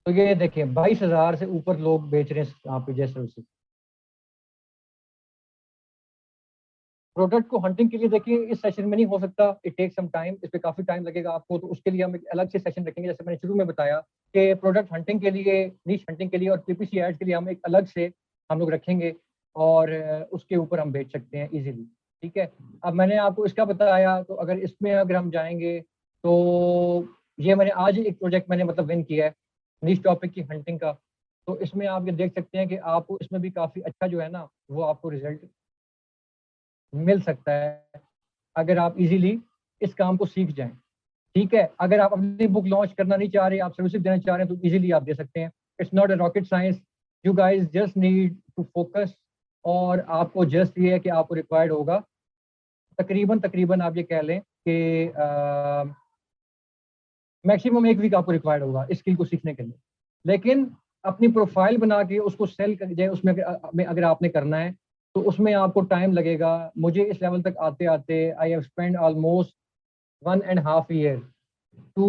S3: तो ये देखिए 22,000 से ऊपर लोग बेच रहे हैं यहाँ पे जेस सर्विसेज। प्रोडक्ट को हंटिंग के लिए देखिए इस सेशन में नहीं हो सकता, इट टेक सम टाइम, इस पे काफी टाइम लगेगा आपको, तो उसके लिए हम एक अलग से सेशन रखेंगे। जैसे मैंने शुरू में बताया कि प्रोडक्ट हंटिंग के लिए, नीश हंटिंग के लिए और पीपीसी एड्स के लिए हम एक अलग से हम लोग रखेंगे और उसके ऊपर हम बेच सकते हैं इजीली। ठीक है, अब मैंने आपको इसका बताया, तो अगर इसमें अगर हम जाएंगे तो ये मैंने आज ही एक प्रोजेक्ट मैंने मतलब विन किया है नीश टॉपिक की हंटिंग का। तो इसमें आप ये देख सकते हैं कि आपको इसमें भी काफी अच्छा जो है ना वो आपको रिजल्ट मिल सकता है अगर आप इजीली इस काम को सीख जाएं। ठीक है, अगर आप अपनी बुक लॉन्च करना नहीं चाह रहे, आप सर्विसेज देना चाह रहे हैं, तो इजीली आप दे सकते हैं। It's not a rocket science, you guys just need to focus. और आपको जस्ट ये है कि आपको रिक्वायर्ड होगा तकरीबन तकरीबन आप ये कह लें कि मैक्सिमम 1 वीक आपको रिक्वायर्ड होगा इस स्किल को सीखने के लिए। लेकिन अपनी प्रोफाइल बना के उसको सेल कर जाए, उसमें अगर आपने करना है तो उसमें आपको टाइम लगेगा। मुझे इस लेवल तक आते आते I have spend almost 1.5 year to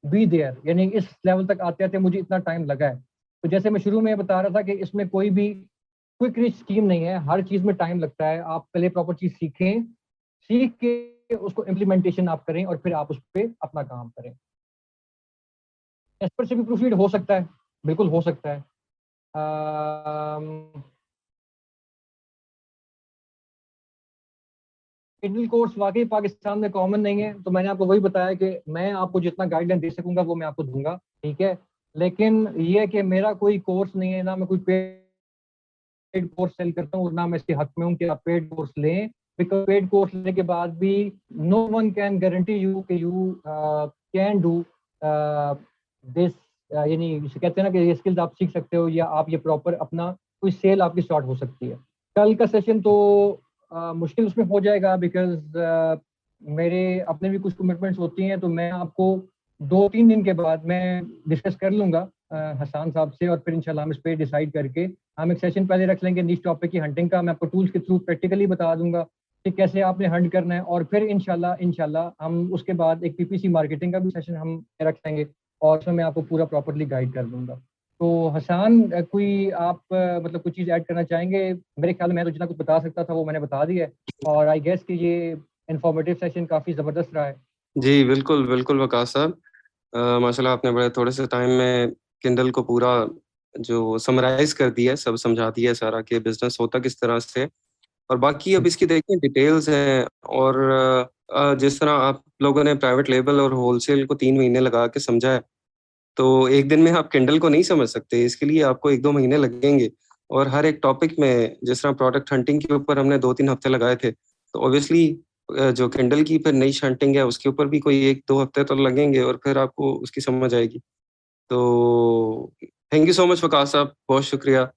S3: be there, यानी इस लेवल तक आते आते मुझे इतना टाइम लगा है। तो जैसे मैं शुरू में बता रहा था कि इसमें कोई भी क्विक रिच स्कीम नहीं है, हर चीज़ में टाइम लगता है। आप पहले प्रॉपर चीज़ सीखें, सीख के उसको इम्प्लीमेंटेशन आप करें और फिर आप उस पर अपना काम करें। इस पर से भी प्रोसीड हो सकता है, बिल्कुल हो सकता है। किंडल कोर्स वाकई पाकिस्तान में कॉमन नहीं है, तो मैंने आपको वही बताया कि मैं आपको जितना गाइडलाइन दे सकूंगा वो मैं आपको दूंगा। ठीक है, लेकिन ये कि मेरा कोई कोर्स नहीं है, ना मैं कोई पेड कोर्स सेल करता हूँ, ना मैं इसके हक में हूँ कि आप पेड कोर्स लें। बिकॉज पेड कोर्स लेने के बाद भी no one can guarantee you कि यू कैन डू दिस, यानी जिसे कहते हैं ना कि ये स्किल्स आप सीख सकते हो या आप ये प्रॉपर अपना कोई सेल आपकी स्टार्ट हो सकती है। कल का सेशन तो मुश्किल उसमें हो जाएगा, बिकॉज मेरे अपने भी कुछ कमिटमेंट्स होती हैं, तो मैं आपको 2-3 दिन के बाद मैं डिस्कस कर लूँगा हसान साहब से, और फिर इंशाल्लाह हम इस पर डिसाइड करके हम एक सेशन पहले रख लेंगे नीच टॉपिक की हंटिंग का। मैं आपको टूल्स के थ्रू प्रैक्टिकली बता दूंगा कि कैसे आपने हंट करना है, और फिर इंशाल्लाह हम उसके बाद एक पीपीसी मार्केटिंग का भी सेशन हम रख लेंगे और उसमें मैं आपको पूरा प्रॉपरली गाइड कर दूंगा। तो हसान कोई आप मतलब कुछ चीज़ ऐड करना चाहेंगे? मेरे ख्याल में तो जितना कुछ बता सकता था वो मैंने बता दिया है, और आई गेस कि ये इंफॉर्मेटिव सेशन काफ़ी ज़बरदस्त रहा है।
S1: जी बिल्कुल बिल्कुल वकास साहब, माशाल्लाह आपने बड़े थोड़े से टाइम में किंडल को पूरा जो समराइज कर दिया है, सब समझा दिया है सारा कि बिजनेस होता किस तरह से। और बाकी अब इसकी देखें डिटेल्स हैं, और जिस तरह आप लोगों ने प्राइवेट लेबल और होलसेल को 3 महीने लगा के समझा है, तो एक दिन में आप किंडल को नहीं समझ सकते, इसके लिए आपको 1-2 महीने लगेंगे। और हर एक टॉपिक में जिस तरह प्रोडक्ट हंटिंग के ऊपर हमने 2-3 हफ्ते लगाए थे, तो ऑब्वियसली जो किंडल की फिर नई हंटिंग है उसके ऊपर भी कोई 1-2 हफ्ते तो लगेंगे, और फिर आपको उसकी समझ आएगी। तो thank you so much Waqas साहब, बहुत शुक्रिया।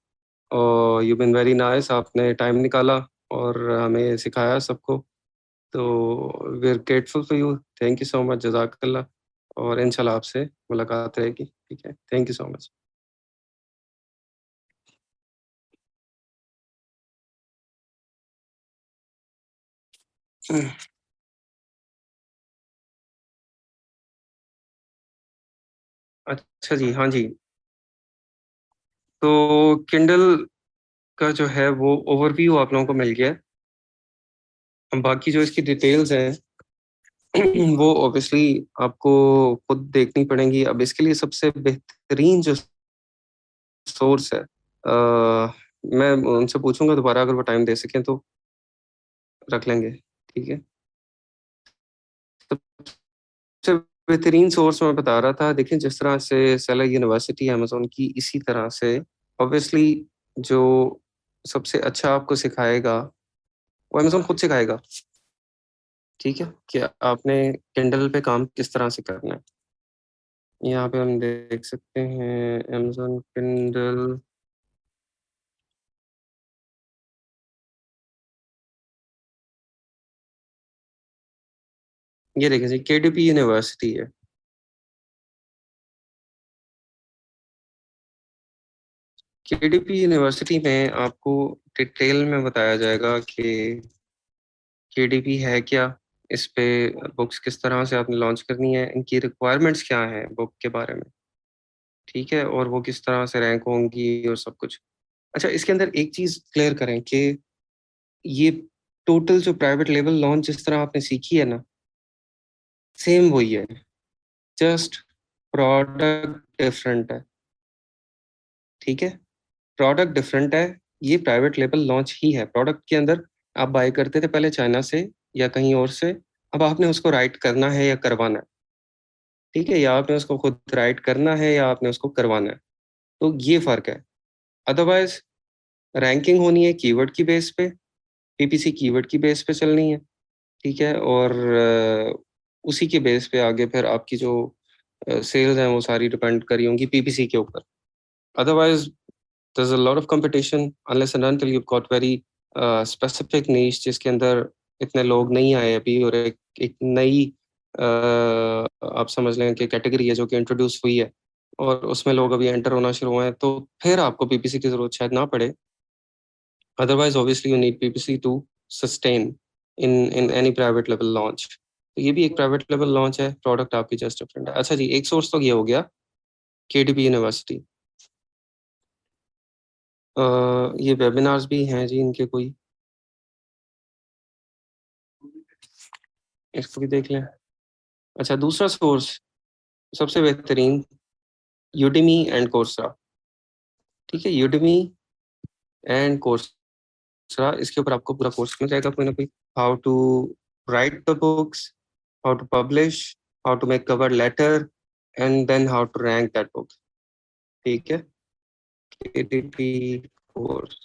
S1: और यू बिन वेरी नाइस, आपने टाइम निकाला और हमें सिखाया सबको। तो we are grateful for you, thank you so much, जज़ाकल्लाह। और इंशाल्लाह आपसे मुलाकात रहेगी। ठीक है, थैंक यू सो मच। अच्छा जी, हाँ जी। तो किंडल का जो है वो ओवरव्यू आप लोगों को मिल गया है। अब बाकी जो इसकी डिटेल्स हैं वो ऑब्वियसली आपको खुद देखनी पड़ेंगी। अब इसके लिए सबसे बेहतरीन जो सोर्स है, मैं उनसे पूछूंगा दोबारा, अगर वो टाइम दे सकें तो रख लेंगे। ठीक है, सबसे बेहतरीन सोर्स मैं बता रहा था, देखिए जिस तरह से सेलर यूनिवर्सिटी अमेज़न की, इसी तरह से ऑब्वियसली जो सबसे अच्छा आपको सिखाएगा वो अमेज़न खुद सिखाएगा। ठीक है, कि आपने किंडल पे काम किस तरह से करना है। यहाँ पे हम देख सकते हैं अमेज़न किंडल। ये देखिए जी, केडीपी यूनिवर्सिटी है। केडीपी यूनिवर्सिटी में आपको डिटेल में बताया जाएगा कि केडीपी है क्या, इस पे बुक्स किस तरह से आपने लॉन्च करनी है, इनकी रिक्वायरमेंट्स क्या हैं बुक के बारे में। ठीक है, और वो किस तरह से रैंक होंगी और सब कुछ। अच्छा, इसके अंदर एक चीज़ क्लियर करें कि ये टोटल जो प्राइवेट लेवल लॉन्च जिस तरह आपने सीखी है ना, सेम वही है, जस्ट प्रोडक्ट डिफरेंट है। ठीक है, प्रोडक्ट डिफरेंट है, ये प्राइवेट लेवल लॉन्च ही है। प्रोडक्ट के अंदर आप बाय करते थे पहले चाइना से या कहीं और से, अब आपने उसको राइट करना है या करवाना है। ठीक है, या आपने उसको खुद राइट करना है या आपने उसको करवाना है, तो ये फर्क है। अदरवाइज रैंकिंग होनी है कीवर्ड की बेस पे, पीपीसी कीवर्ड की बेस पे चलनी है। ठीक है, और उसी के बेस पे आगे फिर आपकी जो सेल्स हैं वो सारी डिपेंड करी होंगी पीपीसी के ऊपर। Otherwise there's a lot of competition unless and until you've got very specific niche जिसके अंदर इतने लोग नहीं आए अभी, और एक नई आप समझ लें कि कैटेगरी है जो कि इंट्रोड्यूस हुई है और उसमें लोग अभी एंटर होना शुरू हुए हैं, तो फिर आपको पीपीसी की जरूरत शायद ना पड़े। Otherwise obviously you need PPC to sustain in any private लेवल लॉन्च। तो ये भी एक प्राइवेट लेवल लॉन्च है, प्रोडक्ट आपकी जस्ट डिफरेंट है। अच्छा जी, एक सोर्स तो ये हो गया केडीपी यूनिवर्सिटी। ये वेबिनार्स भी हैं जी इनके कोई, इसको भी देख लें। अच्छा, दूसरा सोर्स सबसे बेहतरीन, यूडेमी एंड कोर्सरा। ठीक है, यूडेमी एंड कोर्सरा, इसके ऊपर आपको पूरा कोर्स मिल जाएगा कोई ना कोई, how to write the books, how to publish, how to make cover letter, and then how to rank that book. ठीक है, केटीपी कोर्स।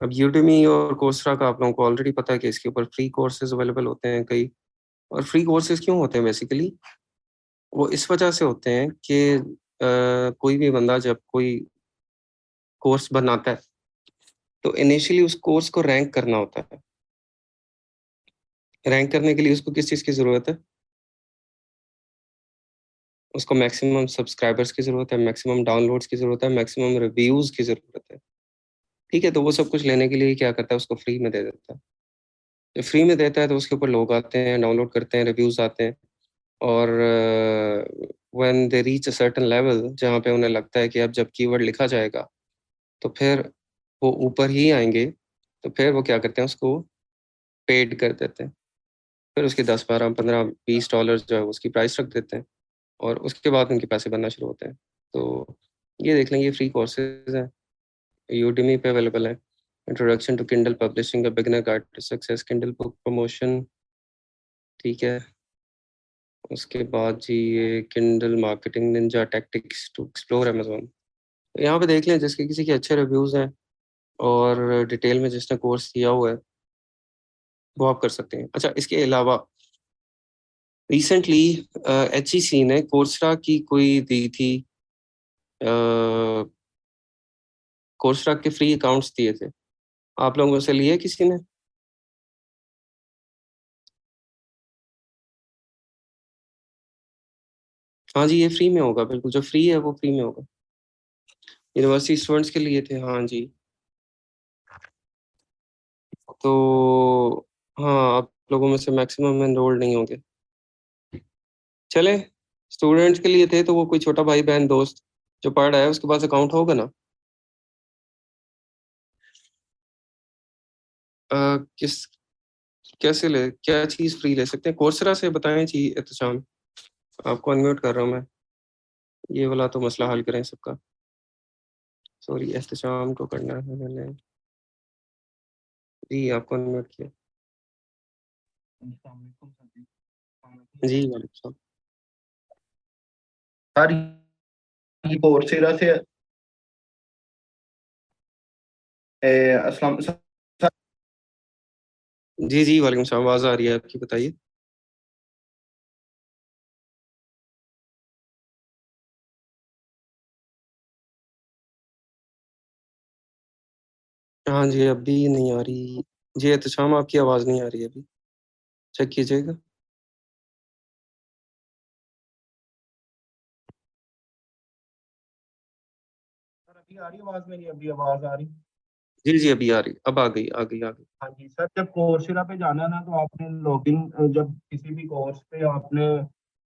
S1: अब यूडेमी और कोर्सरा का आप लोगों को ऑलरेडी पता है कि इसके ऊपर फ्री कोर्सेज अवेलेबल होते हैं कई। और फ्री कोर्सेज क्यों होते हैं बेसिकली, वो इस वजह से होते हैं कि कोई भी बंदा जब कोई कोर्स बनाता है तो इनिशियली उस कोर्स को रैंक करना होता है। रैंक करने के लिए उसको किस चीज़ की ज़रूरत है, उसको मैक्सिमम सब्सक्राइबर्स की ज़रूरत है, मैक्सिमम डाउनलोड्स की ज़रूरत है, मैक्सिमम रिव्यूज़ की ज़रूरत है। ठीक है, तो वो सब कुछ लेने के लिए क्या करता है, उसको फ्री में दे देता है। जब फ्री में देता है तो उसके ऊपर लोग आते हैं, डाउनलोड करते हैं, रिव्यूज़ आते हैं, और when they reach a certain level जहाँ पे उन्हें लगता है कि अब जब कीवर्ड लिखा जाएगा तो फिर वो ऊपर ही आएंगे, तो फिर वो क्या करते हैं, उसको पेड कर देते हैं। फिर उसके 10 12 15 $20 जो है उसकी प्राइस रख देते हैं, और उसके बाद उनके पैसे बनना शुरू होते हैं। तो ये देख लें, ये फ्री कोर्सेज हैं, यूडेमी पे अवेलेबल है। Introduction to Kindle publishing, a beginner guide to success, Kindle book promotion. ठीक है, उसके बाद जी ये Kindle marketing ninja tactics to explore Amazon. यहाँ पे देख लें जिसके किसी के अच्छे रिव्यूज़ हैं और डिटेल में जिसने कोर्स किया हुआ है वो आप कर सकते हैं। अच्छा, इसके अलावा रिसेंटली एचईसी ने कोर्सरा की कोई दी थी, कोर्सरा के फ्री अकाउंट्स दिए थे, आप लोगों से लिए किसी ने? हाँ जी, ये फ्री में होगा, बिल्कुल जो फ्री है वो फ्री में होगा। यूनिवर्सिटी स्टूडेंट्स के लिए थे, हाँ जी। तो हाँ, आप लोगों में से मैक्सिमम एनरोल्ड नहीं होंगे। चले, स्टूडेंट्स के लिए थे तो वो कोई छोटा भाई बहन दोस्त जो पढ़ रहा है उसके पास अकाउंट होगा ना। किस कैसे ले, क्या चीज़ फ्री ले सकते हैं कोर्सरा से, बताएं जी एहतशाम। आपको अनम्यूट कर रहा हूँ मैं, ये वाला तो मसला हल करें सबका। सॉरी, एहतशाम को करना है मैंने, जी आपको अनम्यूट किया। जी वालेकुम सलाम।
S4: सर ये कोर्सेरा से अस्सलाम सर।
S1: जी जी वालेकुम सलाम, आवाज़ आ रही है आपकी, बताइए। हाँ जी, अभी नहीं आ रही जी एहतशाम, आपकी आवाज़ नहीं आ रही अभी, चेक कीजिएगा।
S4: अभी आ रही आवाज मेरी, अभी आवाज आ रही?
S1: जी जी, अभी आ रही, अब आ गई आ गई आ गई।
S4: हाँ जी सर, जब कोर्सेरा पे जाना है ना तो आपने लॉगिन, जब किसी भी कोर्स पे आपने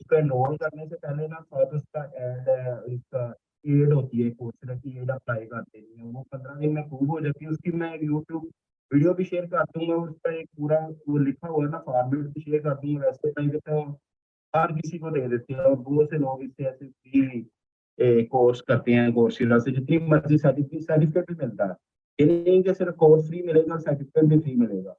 S4: उसका एनरोल करने से पहले ना साथ उसका एड है, इसका एड होती है, कोर्सेरा की एड अप्लाई कर देनी है, वो 15 दिन में प्रूव हो जाती है। उसकी मैं एक यूट्यूब वीडियो भी शेयर कर दूंगा, उसका एक पूरा वो लिखा हुआ है ना फॉर्मेट भी शेयर कर दूंगा। वैसे कहीं तो हर किसी को दे देते हैं और बहुत से लोग इससे ऐसे फ्री कोर्स करते हैं कोर्सेरा से, जितनी मर्जी सर्टिफिकेट भी मिलता है। ये नहीं कि सिर्फ कोर्स फ्री मिलेगा, सर्टिफिकेट भी फ्री मिलेगा।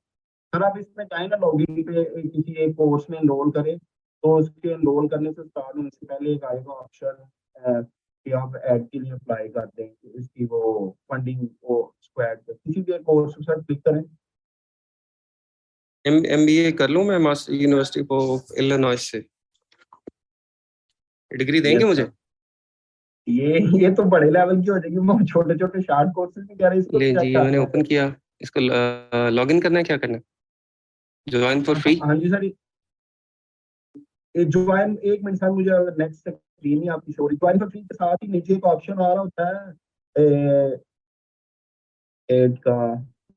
S4: सर आप इसमें चाहें ना लॉगिन पे किसी एक कोर्स में एनरोल करें, तो उसके एनरोल करने से स्टार्ट होने से पहले एक आएगा ऑप्शन कि आप ऐड के लिए अप्लाई कर दें, तो इसकी वो फंडिंग वो स्क्वाड किसी भी कोर्स के साथ क्लिक करें।
S1: MBA कर लूँ मैं मास्टर यूनिवर्सिटी ऑफ इलिनॉइस से, डिग्री देंगे
S4: यस
S1: मुझे?
S4: सर, ये तो बड़े लेवल की हो जाएगी, मैं छोटे छोटे शार्ट कोर्सेज भी कह रहे हैं, इसको भी
S1: ले जी,
S4: चेक
S1: ये
S4: कर
S1: मैंने
S4: सकते
S1: ओपन
S4: हैं।
S1: किया, इसको लॉगिन करना है, क्या करना है? ज्वाइन फॉर
S4: हाँ
S1: फ्री।
S4: हाँ जी सर, ये ज्वाइन, एक मिनट सर, मुझे अगर नेक्स्ट स्क्रीन ही आपकी शो रही, ज्वाइन फॉर फ्री के साथ ही नीचे एक ऑप्शन आ रहा होता है एड का।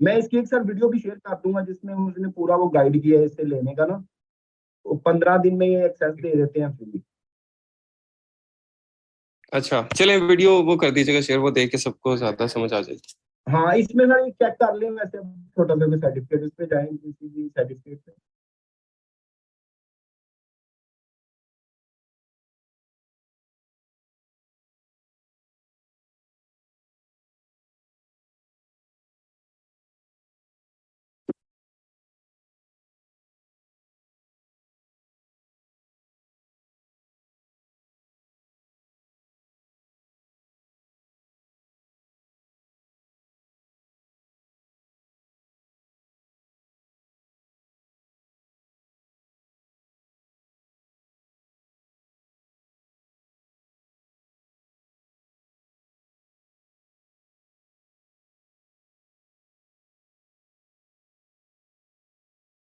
S4: मैं इसकी एक सर वीडियो भी शेयर कर दूंगा जिसमें उसने पूरा वो गाइड किया है इससे लेने का ना। वो 15 दिन में ये एक्सेस दे देते हैं फ्री।
S1: अच्छा चलें, वीडियो वो कर दीजिएगा शेयर, वो देख के सबको ज्यादा समझ आ जाएगी।
S4: हाँ इसमें सर ये चेक कर लें, वैसे छोटा सा सर्टिफिकेट उस पे जाएंगे किसी भी सर्टिफिकेट पे।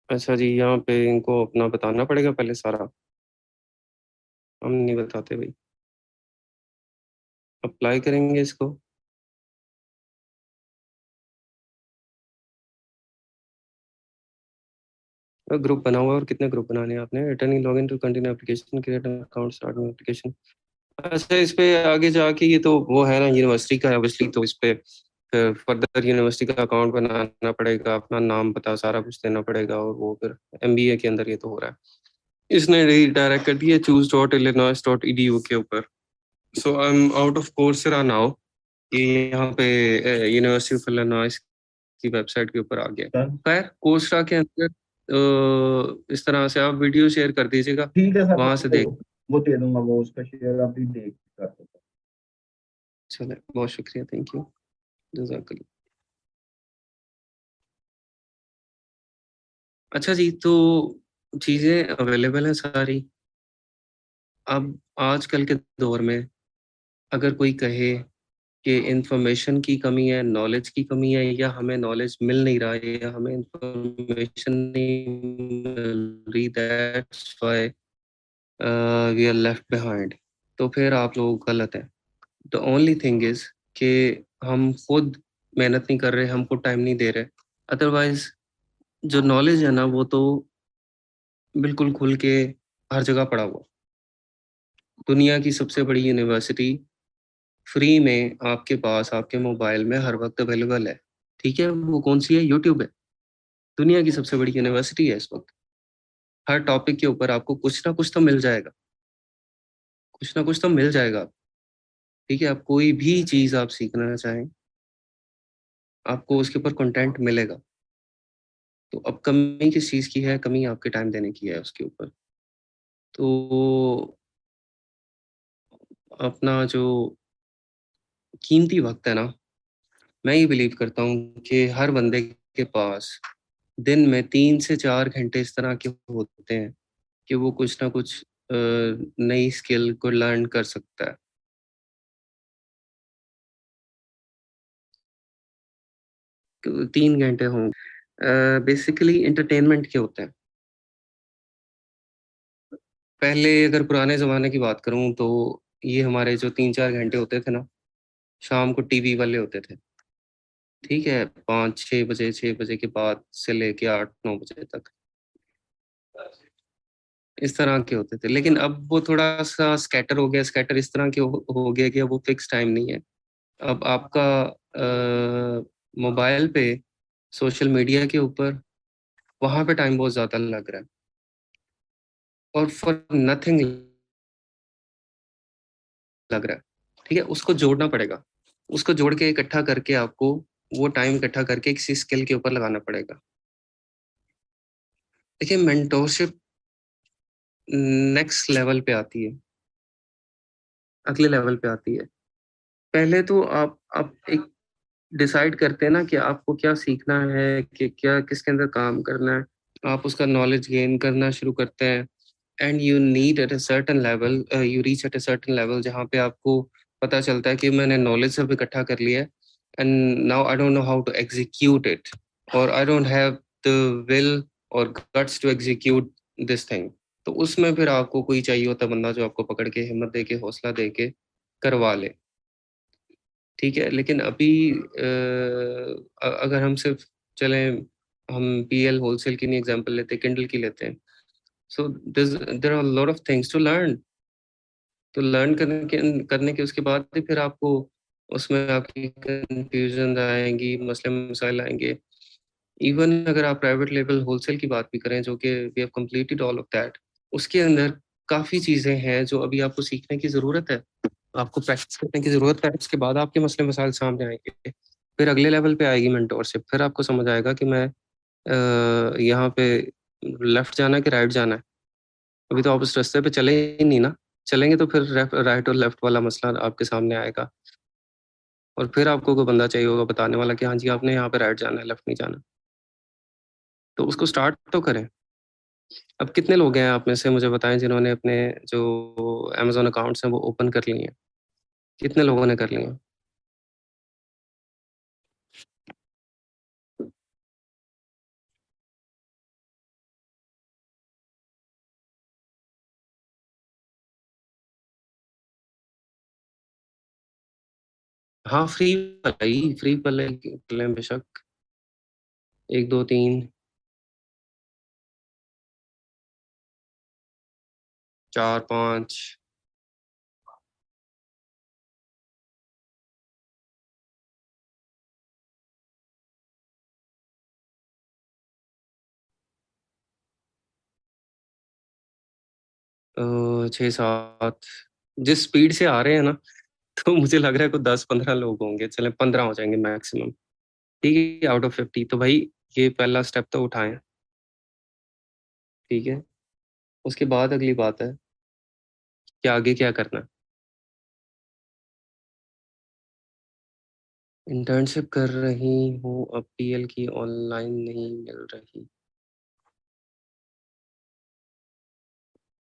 S1: अच्छा जी, यहाँ पे इनको अपना बताना पड़ेगा पहले सारा, हम नहीं बताते भाई। अप्लाई करेंगे इसको। ग्रुप बना हुआ है, और कितने ग्रुप बनाने हैं आपने? Returning login to continue application, create account, start new application. अच्छा, इस पे आगे जाके ये तो वो है ना यूनिवर्सिटी का, ऑब्वियसली, तो इस पे फिर फर्दर यूनिवर्सिटी का अकाउंट बनाना पड़ेगा, अपना नाम पता सारा कुछ देना पड़ेगा, और वो फिर MBA के अंदर ये तो हो रहा है। इसने डायरेक्ट कर दिया choose.illinois.edu के ऊपर। So I am out of Coursera now. ये यहाँ पे यूनिवर्सिटी ऑफ इलिनॉइस की वेबसाइट के ऊपर आ गया।
S4: सर
S1: खैर, कोर्सेरा के अंदर इस तरह से आप वीडियो शेयर कर दीजिएगा,
S4: ठीक है सर,
S1: वहां
S4: मैं
S1: से देख।
S4: वो दे दूंगा, वो उसका शेयर आप भी देख कर सकते हैं।
S1: चले, बहुत शुक्रिया, थैंक यू, जजाकल्ला। अच्छा जी, तो चीज़ें अवेलेबल हैं सारी। अब आजकल के दौर में अगर कोई कहे कि इंफॉर्मेशन की कमी है, नॉलेज की कमी है, या हमें नॉलेज मिल नहीं रहा है, या हमें इंफॉर्मेशन नहीं मिल रही, that's why we are left behind, तो फिर आप लोग गलत हैं। द ओनली थिंग इज कि हम खुद मेहनत नहीं कर रहे, हमको टाइम नहीं दे रहे। अदरवाइज जो नॉलेज है ना, वो तो बिल्कुल खुल के हर जगह पड़ा हुआ। दुनिया की सबसे बड़ी यूनिवर्सिटी फ्री में आपके पास, आपके मोबाइल में हर वक्त अवेलेबल है। ठीक है, वो कौन सी है? यूट्यूब है। दुनिया की सबसे बड़ी यूनिवर्सिटी है इस वक्त। हर टॉपिक के ऊपर आपको कुछ ना कुछ तो मिल जाएगा, कुछ ना कुछ तो मिल जाएगा। ठीक है, आप कोई भी चीज़ आप सीखना चाहें, आपको उसके ऊपर कंटेंट मिलेगा। तो अब कमी किस चीज़ की है? कमी आपके टाइम देने की है उसके ऊपर। तो अपना जो कीमती वक्त है ना, मैं ये बिलीव करता हूँ कि हर बंदे के पास दिन में 3 से 4 घंटे इस तरह के होते हैं कि वो कुछ ना कुछ नई स्किल को लर्न कर सकता है। 3 घंटे होंगे, बेसिकली इंटरटेनमेंट के होते हैं। पहले अगर पुराने ज़माने की बात करूँ तो ये हमारे जो 3-4 घंटे होते थे ना, शाम को टीवी वाले होते थे। ठीक है, 5-6 बजे, 6 बजे के बाद से लेके 8-9 बजे तक, इस तरह के होते थे। लेकिन अब वो थोड़ा सा स्कैटर हो गया। स्कैटर इस तरह के हो गया कि अब वो फिक्स टाइम नहीं है। अब आपका मोबाइल पे, सोशल मीडिया के ऊपर, वहां पे टाइम बहुत ज्यादा लग रहा है, और फॉर नथिंग लग रहा है। ठीक है, उसको जोड़ना पड़ेगा। उसको जोड़ के इकट्ठा करके आपको वो टाइम इकट्ठा करके किसी स्किल के ऊपर लगाना पड़ेगा। देखिए, मेंटोरशिप नेक्स्ट लेवल पे आती है, अगले लेवल पे आती है। पहले तो आप एक डिसाइड करते हैं ना कि आपको क्या सीखना है, कि क्या किसके अंदर काम करना है। आप उसका नॉलेज गेन करना शुरू करते हैं, and you need at a certain level, you reach at a certain level, जहाँ पे आपको पता चलता है कि मैंने नॉलेज सब इकट्ठा कर लिया है, and now I don't know how to execute it, और I don't have the will और guts to execute this thing. तो उसमें फिर आपको कोई चाहिए होता बंदा जो आपको पकड़ के हिम्मत दे के हौसला दे के करवा ले। ठीक है, लेकिन अभी अगर हम सिर्फ चलें, हम पीएल होलसेल की नहीं एग्जांपल लेते, किंडल की लेते हैं। So there are lot of things to learn. तो लर्न करने के उसके बाद ही फिर आपको उसमें आपकी कंफ्यूजन आएंगी, मसले मसाइल आएंगे। इवन अगर आप प्राइवेट लेवल होलसेल की बात भी करें, जो कि we have completed all of that, उसके अंदर काफ़ी चीज़ें हैं जो अभी आपको सीखने की ज़रूरत है, आपको प्रैक्टिस करने की ज़रूरत है। उसके बाद आपके मसले मसाइल सामने आएंगे। फिर अगले लेवल पे आएगी मेंटोरशिप। फिर आपको समझ आएगा कि मैं यहाँ पे लेफ्ट जाना है कि राइट जाना है। अभी तो आप उस रास्ते पे चले ही नहीं ना। चलेंगे तो फिर राइट और लेफ्ट वाला मसला आपके सामने आएगा, और फिर आपको कोई बंदा चाहिए होगा बताने वाला कि हाँ जी आपने यहाँ पे राइट जाना है, लेफ्ट नहीं जाना। तो उसको स्टार्ट तो करें। अब कितने लोग हैं आप में से, मुझे बताएं, जिन्होंने अपने जो अमेजोन अकाउंट्स हैं वो ओपन कर लिए हैं? कितने लोगों ने कर लिए हैं? हाँ, फ्री वाला ही, फ्री वाले लें बेशक। 1 2 3 4 5। 6 7। जिस स्पीड से आ रहे हैं ना, तो मुझे लग रहा है कोई 10 15 लोग होंगे। चले 15 हो जाएंगे मैक्सिमम। ठीक है, आउट ऑफ 50। तो भाई ये पहला स्टेप तो उठाएं। ठीक है, उसके बाद अगली बात है कि आगे क्या करना है। इंटर्नशिप कर रही हूँ, अब पीएल की ऑनलाइन नहीं मिल रही।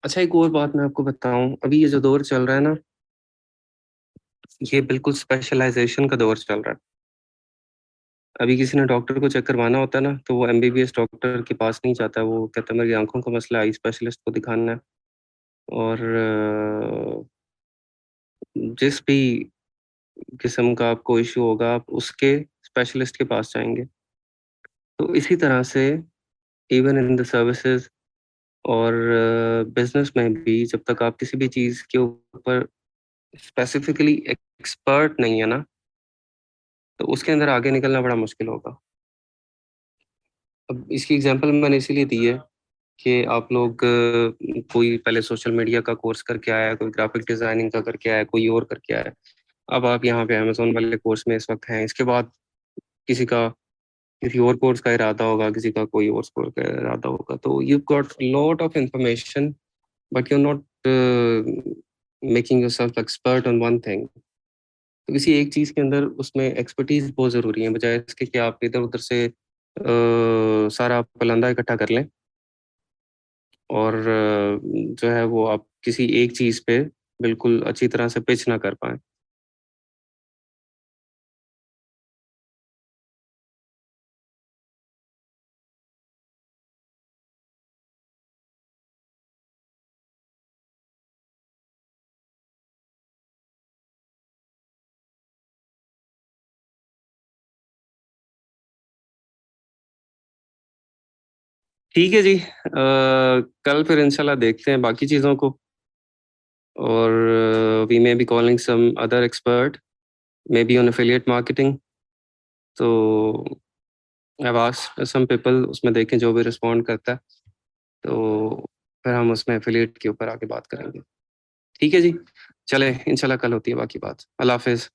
S1: अच्छा, एक और बात मैं आपको बताऊं, अभी ये जो दौर चल रहा है ना, ये बिल्कुल स्पेशलाइजेशन का दौर चल रहा है। अभी किसी ने डॉक्टर को चेक करवाना होता है ना, तो वो एमबीबीएस डॉक्टर के पास नहीं जाता। वो कहता है मेरी आंखों का मसला, आई स्पेशलिस्ट को दिखाना है। और जिस भी किस्म का आपको इशू होगा, आप उसके स्पेशलिस्ट के पास जाएंगे। तो इसी तरह से इवन इन द सर्विसेज और बिजनेस में भी, जब तक आप किसी भी चीज़ के ऊपर स्पेसिफिकली एक्सपर्ट नहीं है ना, तो उसके अंदर आगे निकलना बड़ा मुश्किल होगा। अब इसकी एग्जांपल मैंने इसीलिए दी है कि आप लोग कोई पहले सोशल मीडिया का कोर्स करके आया है, कोई ग्राफिक डिजाइनिंग का करके आया है, कोई और करके आया है। अब आप यहाँ पे अमेजोन वाले कोर्स में इस वक्त हैं। इसके बाद किसी का किसी और कोर्स का इरादा होगा, किसी का कोई और कोर्स का इरादा होगा। तो you got lot of information, but you not making yourself expert on one thing. तो किसी एक चीज़ के अंदर उसमें एक्सपर्टीज बहुत ज़रूरी है, बजाय इसके कि आप इधर उधर से सारा पलंदा इकट्ठा कर लें, और जो है वो आप किसी एक चीज़ पे बिल्कुल अच्छी तरह से पिच ना कर पाएँ। ठीक है जी, कल फिर इंशाल्लाह देखते हैं बाकी चीज़ों को, और we may be calling some other expert may be on affiliate marketing. तो आई आस्क्ड सम पीपल, उसमें देखें जो भी रिस्पॉन्ड करता है, तो फिर हम उसमें एफिलिएट के ऊपर आगे बात करेंगे। ठीक है जी, चले इंशाल्लाह कल होती है बाकी बात। अल्लाह हाफिज़।